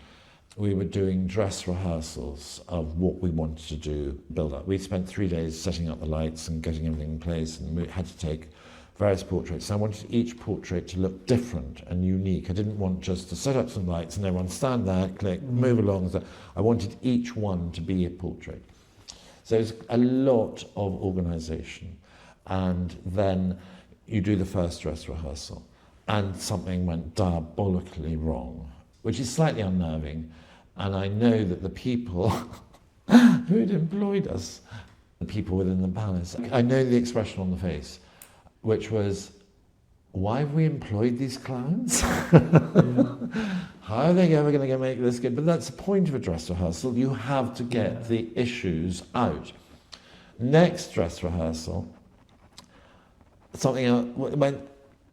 we were doing dress rehearsals of what we wanted to do, build up. We spent 3 days setting up the lights and getting everything in place, and we had to take various portraits. And I wanted each portrait to look different and unique. I didn't want just to set up some lights and everyone stand there, click, move along. I wanted each one to be a portrait. So it's a lot of organisation. And then you do the first dress rehearsal, and something went diabolically wrong, which is slightly unnerving. And I know that the people who had employed us, the people within the palace, I know the expression on the face, which was, why have we employed these clowns? How are they ever going to make this good? But that's the point of a dress rehearsal. You have to get the issues out. Next dress rehearsal, something else went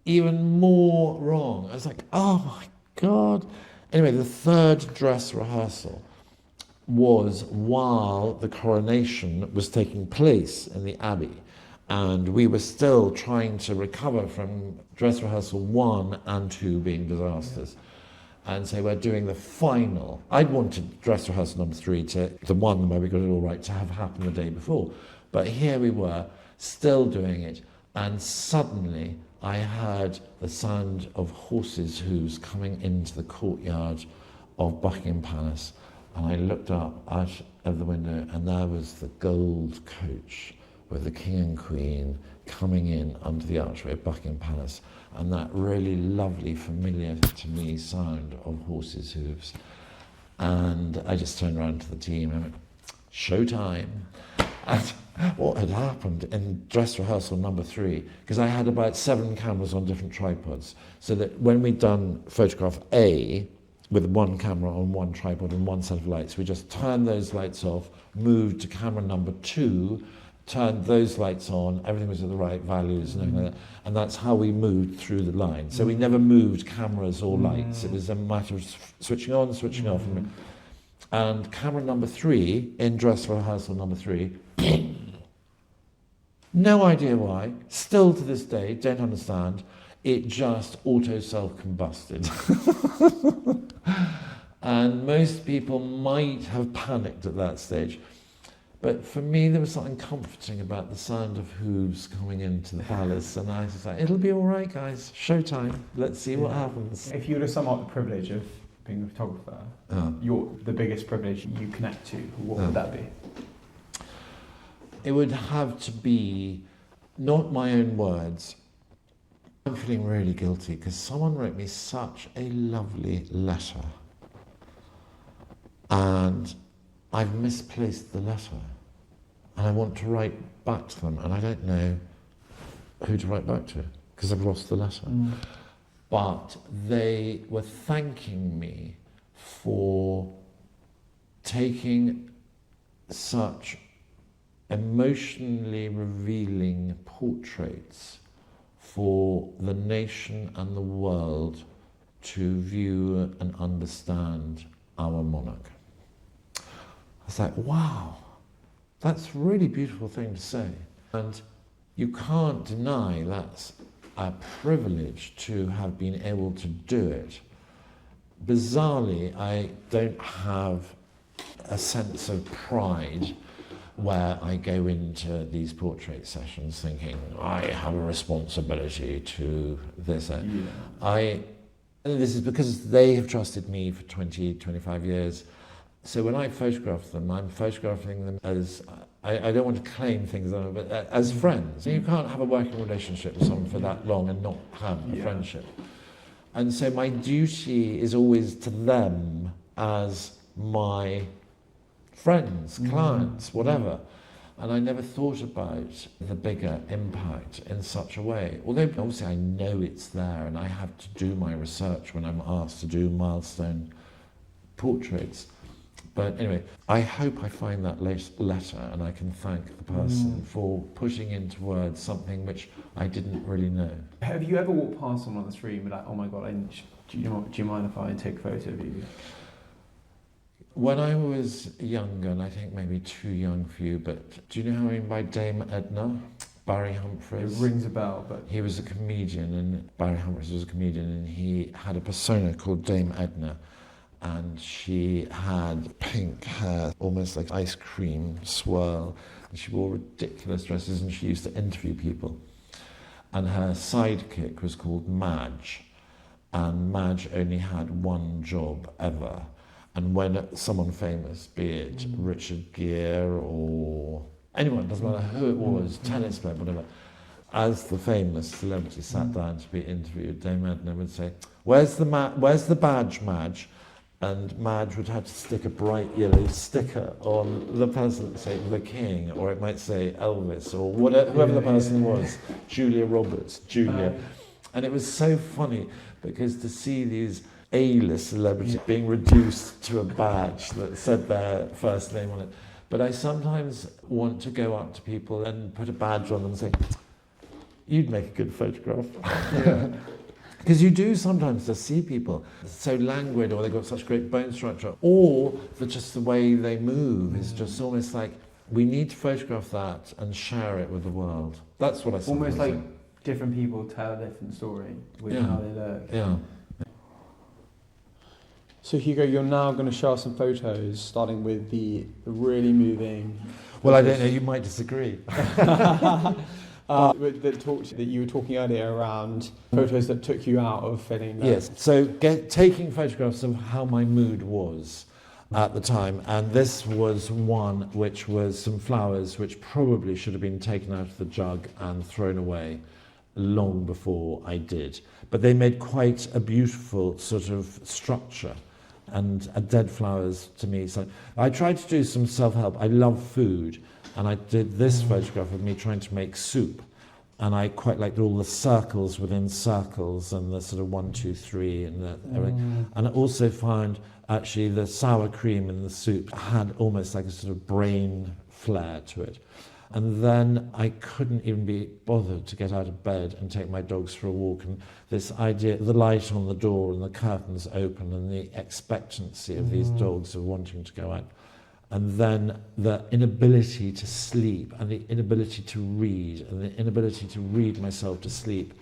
even more wrong. I was like, oh my God. Anyway, the third dress rehearsal was while the coronation was taking place in the Abbey. And we were still trying to recover from dress rehearsal 1 and 2 being disasters. And so we're doing the final. I'd wanted dress rehearsal number 3, the one where we got it all right, to have happened the day before. But here we were, still doing it. And suddenly I heard the sound of horses' hooves coming into the courtyard of Buckingham Palace. And I looked up out of the window, and there was the gold coach with the King and Queen coming in under the archway of Buckingham Palace, and that really lovely, familiar to me sound of horses' hooves. And I just turned around to the team and went, showtime. And what had happened in dress rehearsal number 3, because I had about 7 cameras on different tripods, so that when we'd done photograph A, with one camera on one tripod and one set of lights, we just turned those lights off, moved to camera number 2, turned those lights on, everything was at the right values and everything like that. And that's how we moved through the line. So we never moved cameras or lights. It was a matter of switching on, switching off. And camera number 3, in dress rehearsal number 3, no idea why, still to this day, don't understand, it just auto self-combusted. And most people might have panicked at that stage. But for me, there was something comforting about the sound of hooves coming into the palace, and I was like, it'll be all right, guys, showtime, let's see what happens. If you were to sum up the privilege of being a photographer, the biggest privilege you connect to, what would that be? It would have to be, not my own words. I'm feeling really guilty because someone wrote me such a lovely letter, and I've misplaced the letter, and I want to write back to them, and I don't know who to write back to because I've lost the letter. But they were thanking me for taking such emotionally revealing portraits for the nation and the world to view and understand our monarch. I was like, wow, that's a really beautiful thing to say. And you can't deny that's a privilege to have been able to do it. Bizarrely, I don't have a sense of pride where I go into these portrait sessions thinking, I have a responsibility to this. And this is because they have trusted me for 20, 25 years. So when I photograph them, I'm photographing them as, I don't want to claim things, but as friends. You can't have a working relationship with someone for that long and not have a friendship. And so my duty is always to them as my friends, clients, whatever. And I never thought about the bigger impact in such a way. Although obviously I know it's there and I have to do my research when I'm asked to do milestone portraits. But anyway, I hope I find that letter and I can thank the person for putting into words something which I didn't really know. Have you ever walked past someone on the street and be like, oh my God, do you mind if I take a photo of you? When I was younger, and I think maybe too young for you, but do you know how I mean by Dame Edna? Barry Humphries. It rings a bell, but... He was a comedian, and Barry Humphries was a comedian, and he had a persona called Dame Edna. And she had pink hair, almost like ice cream swirl. And she wore ridiculous dresses and she used to interview people. And her sidekick was called Madge. And Madge only had one job ever. And when someone famous, be it Richard Gere or anyone, doesn't matter who it was, tennis player, whatever, as the famous celebrity sat down to be interviewed, Dame Edna would say, where's the badge, Madge? And Madge would have to stick a bright yellow sticker on the person, say the King, or it might say Elvis, or whatever, whoever the person was, Julia Roberts, Julia. And it was so funny, because to see these A-list celebrities being reduced to a badge that said their first name on it. But I sometimes want to go up to people and put a badge on them and say, you'd make a good photograph. Because you do sometimes just see people so languid, or they've got such great bone structure, or just the way they move is just almost like, we need to photograph that and share it with the world. That's what I sometimes almost like think. Different people tell a different story with how they look. Yeah. So Hugo, you're now going to show us some photos, starting with the really moving... Well, I don't know, you might disagree. that you were talking earlier around photos that took you out of feeling... Yes, so taking photographs of how my mood was. at the time, and this was one which was some flowers which probably should have been taken out of the jug and thrown away long before I did. But they made quite a beautiful sort of structure, and dead flowers to me. So I tried to do some self-help. I love food, and I did this photograph of me trying to make soup. And I quite liked all the circles within circles and the sort of 1, 2, 3 and everything. And I also found actually the sour cream in the soup had almost like a sort of brain flare to it. And then I couldn't even be bothered to get out of bed and take my dogs for a walk. And this idea, the light on the door and the curtains open and the expectancy of these dogs of wanting to go out. And then the inability to sleep and the inability to read and the inability to read myself to sleep,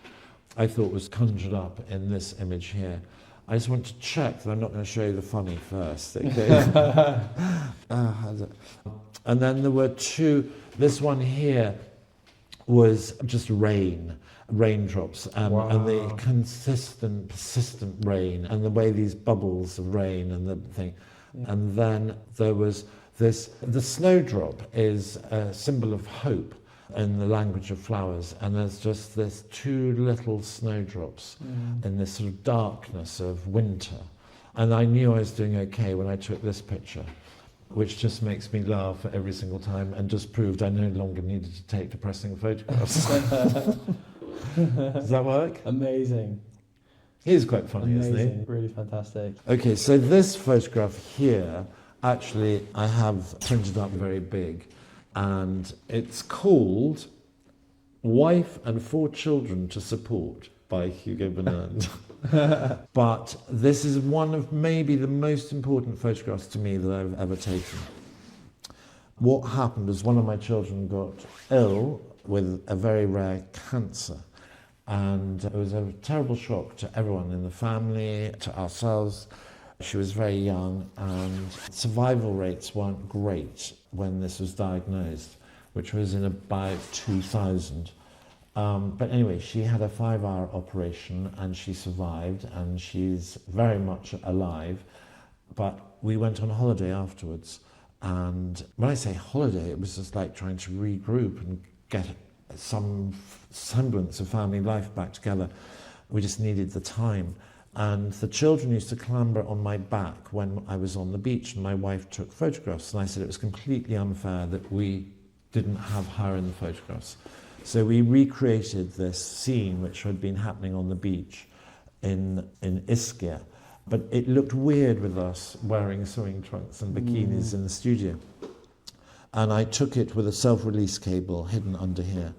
I thought was conjured up in this image here. I just want to check that I'm not going to show you the funny first. Okay? And then there were two. This one here was just raindrops, Wow. and the consistent, persistent rain, and the way these bubbles of rain and the thing. Yeah. And then there was this, the snowdrop is a symbol of hope in the language of flowers, and there's just this two little snowdrops in this sort of darkness of winter. And I knew I was doing okay when I took this picture, which just makes me laugh every single time and just proved I no longer needed to take depressing photographs. Does that work? Amazing. He's quite funny, isn't he? Really fantastic. Okay, so this photograph here, actually, I have printed up very big, and it's called Wife and 4 Children to Support by Hugo Burnand. But this is one of maybe the most important photographs to me that I've ever taken. What happened is one of my children got ill with a very rare cancer. And it was a terrible shock to everyone in the family, to ourselves. She was very young, and survival rates weren't great when this was diagnosed, which was in about 2000. But anyway, she had a 5-hour operation and she survived, and she's very much alive. But we went on holiday afterwards. And when I say holiday, it was just like trying to regroup and get some semblance of family life back together. We just needed the time. And the children used to clamber on my back when I was on the beach, and my wife took photographs. And I said it was completely unfair that we didn't have her in the photographs. So we recreated this scene which had been happening on the beach in Ischia. But it looked weird with us wearing swimming trunks and bikinis in the studio. And I took it with a self-release cable hidden under here.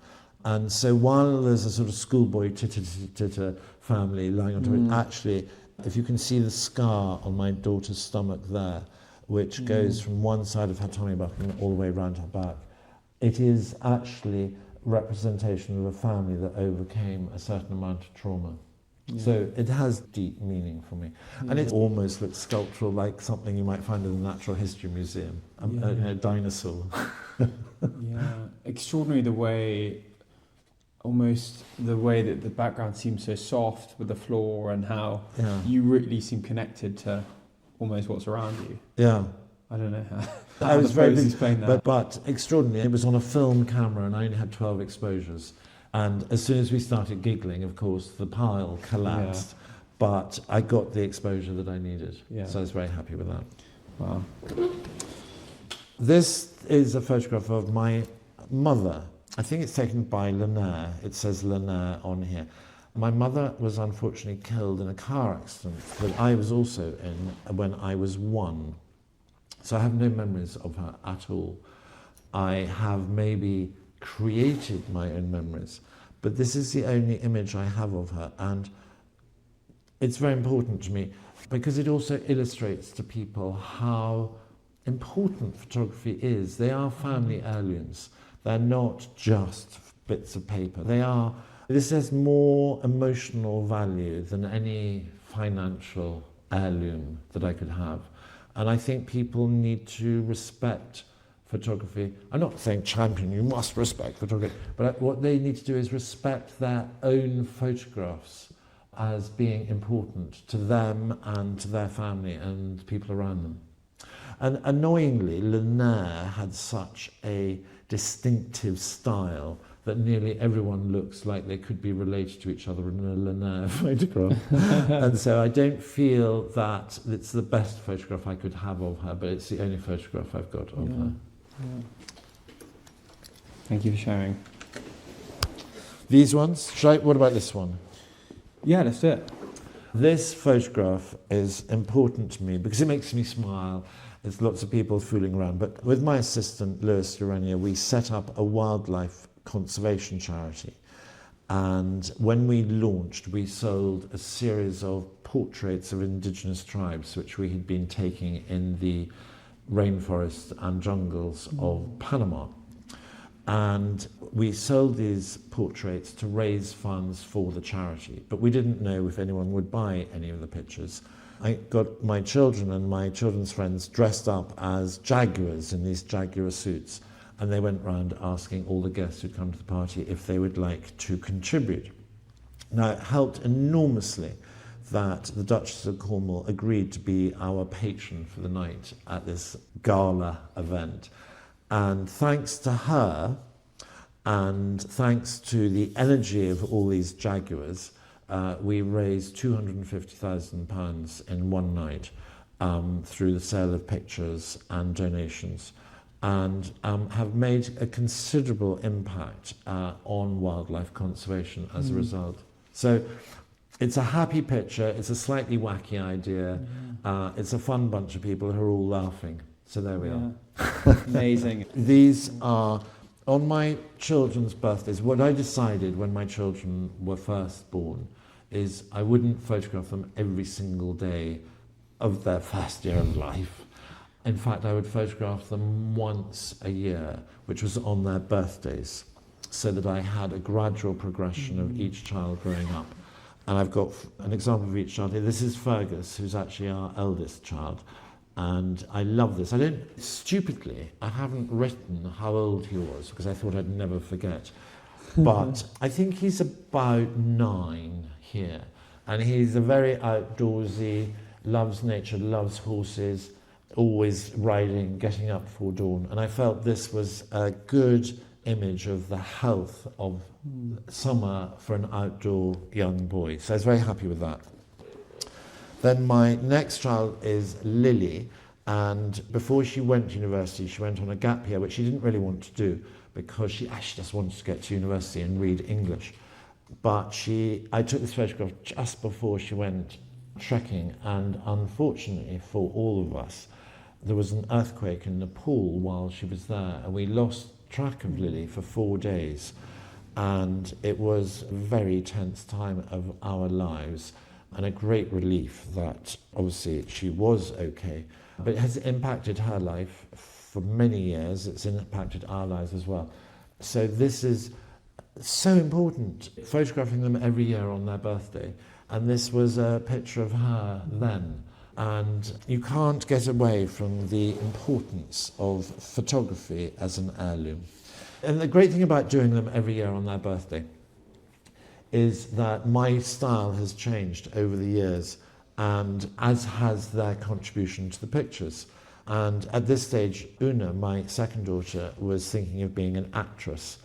And so while there's a sort of schoolboy titter family lying on top of it, actually, if you can see the scar on my daughter's stomach there, which goes from one side of her tummy button all the way around her back, it is actually representation of a family that overcame a certain amount of trauma. Yeah. So it has deep meaning for me. Yeah. And it almost looks sculptural, like something you might find in the Natural History Museum, a dinosaur. Yeah, extraordinary the way that the background seems so soft with the floor, and how you really seem connected to almost what's around you. Yeah. I don't know how. I was very big, explain that. But extraordinary. It was on a film camera, and I only had 12 exposures. And as soon as we started giggling, of course, the pile collapsed. Yeah. But I got the exposure that I needed. Yeah. So I was very happy with that. Wow. This is a photograph of my mother. I think it's taken by Lanier. It says Lanier on here. My mother was unfortunately killed in a car accident that I was also in when I was 1. So I have no memories of her at all. I have maybe created my own memories, but this is the only image I have of her, and it's very important to me because it also illustrates to people how important photography is. They are family heirlooms. They're not just bits of paper. This has more emotional value than any financial heirloom that I could have. And I think people need to respect photography. I'm not saying champion, you must respect photography, but what they need to do is respect their own photographs as being important to them and to their family and people around them. And annoyingly, Lanier had such a distinctive style that nearly everyone looks like they could be related to each other in a Lanier photograph. And so I don't feel that it's the best photograph I could have of her, but it's the only photograph I've got of her. Yeah. Thank you for sharing. These ones? What about this one? Yeah, let's do it. This photograph is important to me because it makes me smile. There's lots of people fooling around. But with my assistant, Lewis Urania, we set up a wildlife conservation charity. And when we launched, we sold a series of portraits of indigenous tribes, which we had been taking in the rainforests and jungles of Panama. And we sold these portraits to raise funds for the charity, but we didn't know if anyone would buy any of the pictures. I got my children and my children's friends dressed up as jaguars in these jaguar suits, and they went round asking all the guests who'd come to the party if they would like to contribute. Now, it helped enormously that the Duchess of Cornwall agreed to be our patron for the night at this gala event. And thanks to her, and thanks to the energy of all these jaguars, we raised £250,000 in one night through the sale of pictures and donations, and have made a considerable impact on wildlife conservation as a result. So it's a happy picture, it's a slightly wacky idea, it's a fun bunch of people who are all laughing. So there we are. Amazing. These are on my children's birthdays. What I decided when my children were first born is I wouldn't photograph them every single day of their first year of life. In fact, I would photograph them once a year, which was on their birthdays, so that I had a gradual progression of each child growing up. And I've got an example of each child here. This is Fergus, who's actually our eldest child. And I love this. Stupidly, I haven't written how old he was because I thought I'd never forget. But I think he's about 9 here. And he's a very outdoorsy, loves nature, loves horses, always riding, getting up before dawn. And I felt this was a good image of the health of summer for an outdoor young boy. So I was very happy with that. Then my next child is Lily, and before she went to university, she went on a gap year, which she didn't really want to do because she actually just wanted to get to university and read English. But I took this photograph just before she went trekking, and unfortunately for all of us, there was an earthquake in Nepal while she was there, and we lost track of Lily for 4 days. And it was a very tense time of our lives. And a great relief that obviously she was okay. But it has impacted her life for many years. It's impacted our lives as well. So this is so important, photographing them every year on their birthday. And this was a picture of her then. And you can't get away from the importance of photography as an heirloom. And the great thing about doing them every year on their birthday is that my style has changed over the years, and as has their contribution to the pictures. And at this stage, Una, my second daughter, was thinking of being an actress,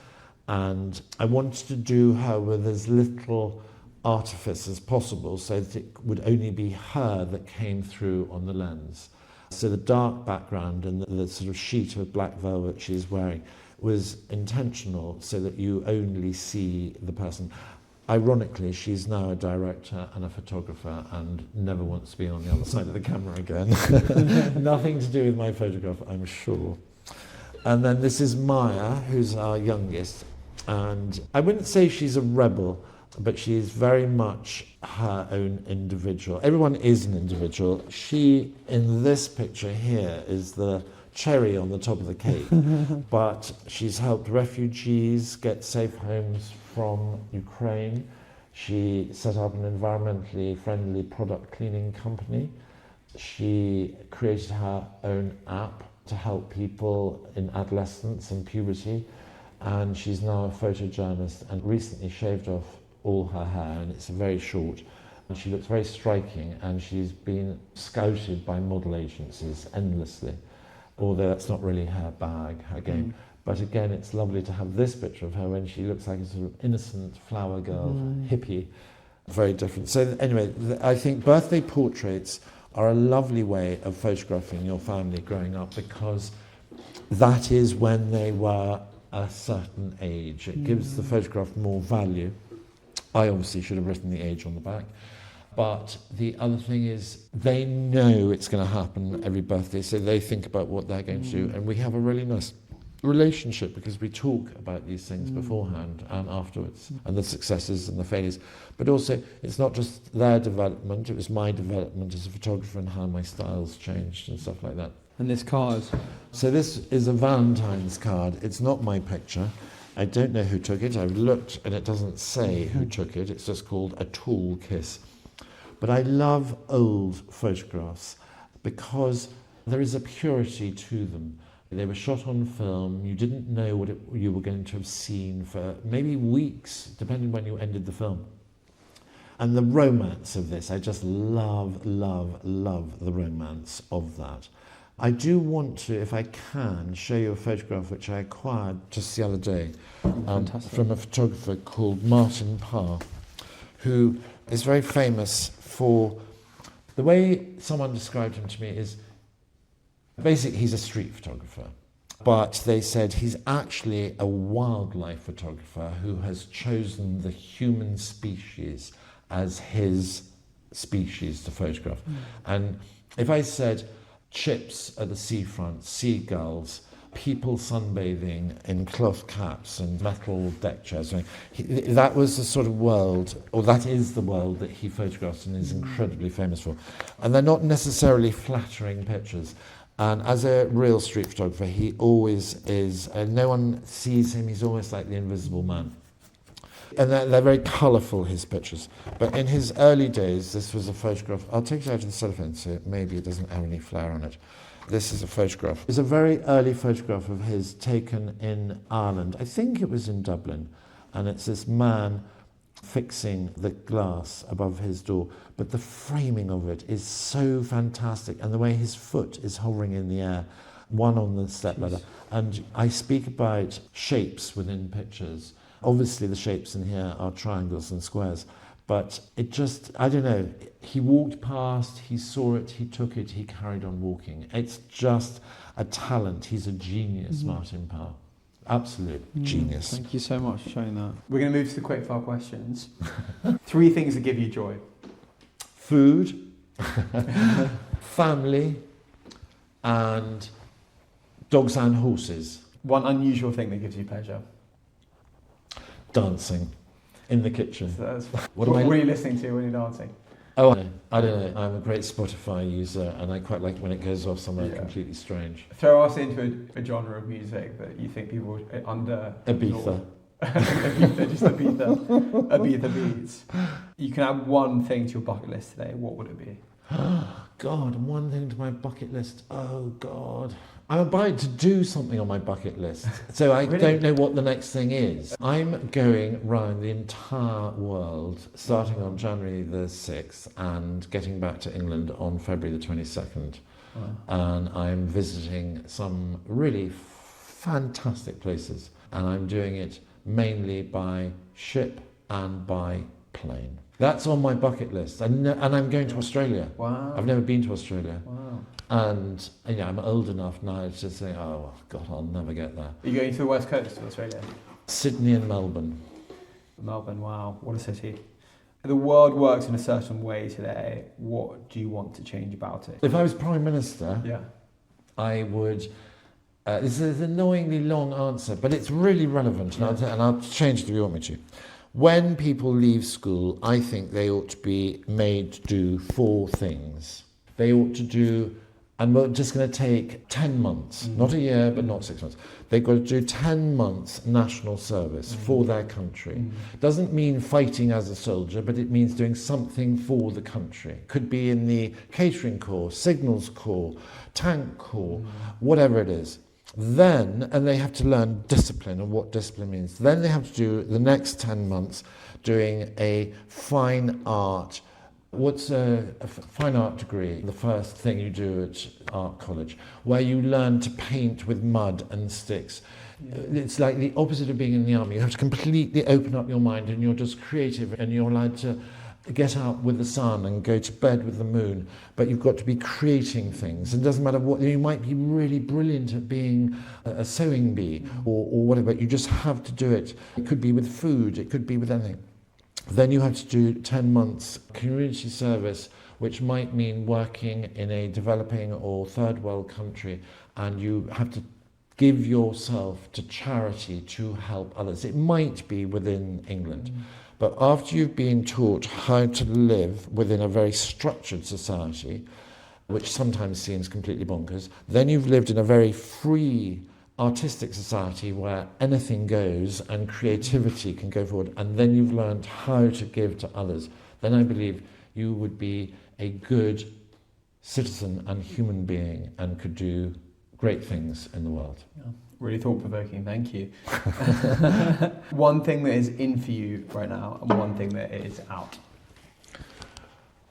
and I wanted to do her with as little artifice as possible so that it would only be her that came through on the lens. So the dark background and the sort of sheet of black velvet she's wearing was intentional so that you only see the person. Ironically, she's now a director and a photographer and never wants to be on the other side of the camera again. Nothing to do with my photograph, I'm sure. And then this is Maya, who's our youngest. And I wouldn't say she's a rebel, but she's very much her own individual. Everyone is an individual. She, in this picture here, is the cherry on the top of the cake. But she's helped refugees get safe homes from Ukraine. She set up an environmentally friendly product cleaning company. She created her own app to help people in adolescence and puberty. And she's now a photojournalist and recently shaved off all her hair, and it's very short. She looks very striking, and she's been scouted by model agencies endlessly, although that's not really her bag, her game. But again, it's lovely to have this picture of her when she looks like a sort of innocent flower girl, hippie, very different. So anyway, I think birthday portraits are a lovely way of photographing your family growing up, because that is when they were a certain age. It gives the photograph more value. I obviously should have written the age on the back. But the other thing is, they know it's going to happen every birthday, so they think about what they're going to do. And we have a really nice relationship because we talk about these things beforehand and afterwards, and the successes and the failures. But also, it's not just their development, it was my development as a photographer and how my styles changed and stuff like that. And this card? So this is a Valentine's card. It's not my picture. I don't know who took it. I've looked and it doesn't say who took it. It's just called A Tall Kiss. But I love old photographs because there is a purity to them. They were shot on film. You didn't know what you were going to have seen for maybe weeks, depending when you ended the film. And the romance of this, I just love, love, love the romance of that. I do want to, if I can, show you a photograph which I acquired just the other day from a photographer called Martin Parr, who is very famous for the way someone described him to me is basically he's a street photographer, but they said he's actually a wildlife photographer who has chosen the human species as his species to photograph. And if I said chips at the seafront, seagulls, people sunbathing in cloth caps and metal deck chairs, that was the sort of world, or that is the world that he photographs and is incredibly famous for. And they're not necessarily flattering pictures. And as a real street photographer, he always is, and no one sees him, he's almost like the invisible man. And they're very colourful, his pictures. But in his early days, this was a photograph. I'll take it out of the cellophane so maybe it doesn't have any flare on it. This is a photograph. It's a very early photograph of his taken in Ireland. I think it was in Dublin. And it's this man fixing the glass above his door. But the framing of it is so fantastic. And the way his foot is hovering in the air, one on the stepladder. And I speak about shapes within pictures. Obviously, the shapes in here are triangles and squares, but it just, I don't know, he walked past, he saw it, he took it, he carried on walking. It's just a talent. He's a genius, Martin Parr. Absolute genius. Thank you so much for showing that. We're going to move to the quickfire questions. 3 things that give you joy. Food, family, and dogs and horses. 1 unusual thing that gives you pleasure. Dancing in the kitchen. So what are you listening to when you're dancing? Oh, I don't know. I'm a great Spotify user, and I quite like when it goes off somewhere completely strange. Throw us into a genre of music that you think people under... Ibiza. Ibiza, just Ibiza beats. You can add 1 thing to your bucket list today. What would it be? God, 1 thing to my bucket list. Oh, God. I'm about to do something on my bucket list, so I don't know what the next thing is. I'm going round the entire world, starting on January the 6th and getting back to England on February the 22nd. Wow. And I'm visiting some really fantastic places, and I'm doing it mainly by ship and by plane. That's on my bucket list, and I'm going to Australia. Wow. I've never been to Australia. Wow. And I'm old enough now to just think, oh, God, I'll never get there. Are you going to the west coast of Australia? Sydney and Melbourne. Melbourne, wow, what a city. The world works in a certain way today. What do you want to change about it? If I was Prime Minister, I would... this is an annoyingly long answer, but it's really relevant, and I'll change it if you want me to. When people leave school, I think they ought to be made to do 4 things. They ought to do... And we're just going to take 10 months, not a year, but not 6 months. They've got to do 10 months national service for their country. Doesn't mean fighting as a soldier, but it means doing something for the country. Could be in the catering corps, signals corps, tank corps, whatever it is. Then, and they have to learn discipline and what discipline means. Then they have to do the next 10 months doing a fine art What's a fine art degree? The first thing you do at art college, where you learn to paint with mud and sticks. It's like the opposite of being in the army. You have to completely open up your mind, and you're just creative, and you're allowed to get out with the sun and go to bed with the moon, but you've got to be creating things. It doesn't matter what, you might be really brilliant at being a sewing bee or whatever, you just have to do it. It could be with food, it could be with anything. Then you have to do 10 months community service, which might mean working in a developing or third world country, and you have to give yourself to charity to help others. It might be within England. But after you've been taught how to live within a very structured society, which sometimes seems completely bonkers, then you've lived in a very free artistic society where anything goes and creativity can go forward, and then you've learned how to give to others, then I believe you would be a good citizen and human being and could do great things in the world. Yeah. Really thought-provoking, thank you. One thing that is in for you right now and one thing that is out.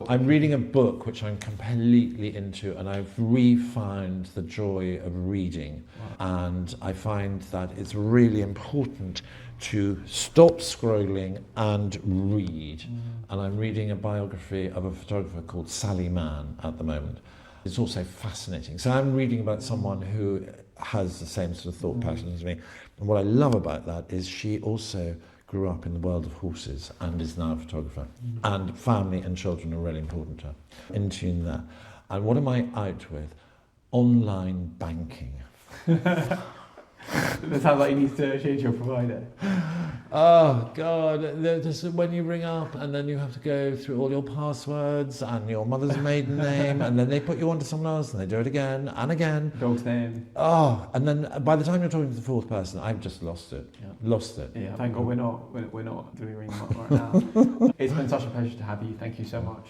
I'm reading a book which I'm completely into, and I've re-found the joy of reading. Wow. And I find that it's really important to stop scrolling and read. And I'm reading a biography of a photographer called Sally Mann at the moment. It's also fascinating. So I'm reading about someone who has the same sort of thought pattern as me. And what I love about that is she also grew up in the world of horses and is now a photographer. And family and children are really important to her. In tune there. And what am I out with? Online banking. That sounds like you need to change your provider. Oh God, just when you ring up and then you have to go through all your passwords and your mother's maiden name, and then they put you onto someone else and they do it again and again. Dog's name. Oh, and then by the time you're talking to the fourth person, I've just lost it. Yeah. Lost it. Yeah, thank God we're not doing ring up right now. It's been such a pleasure to have you. Thank you so much.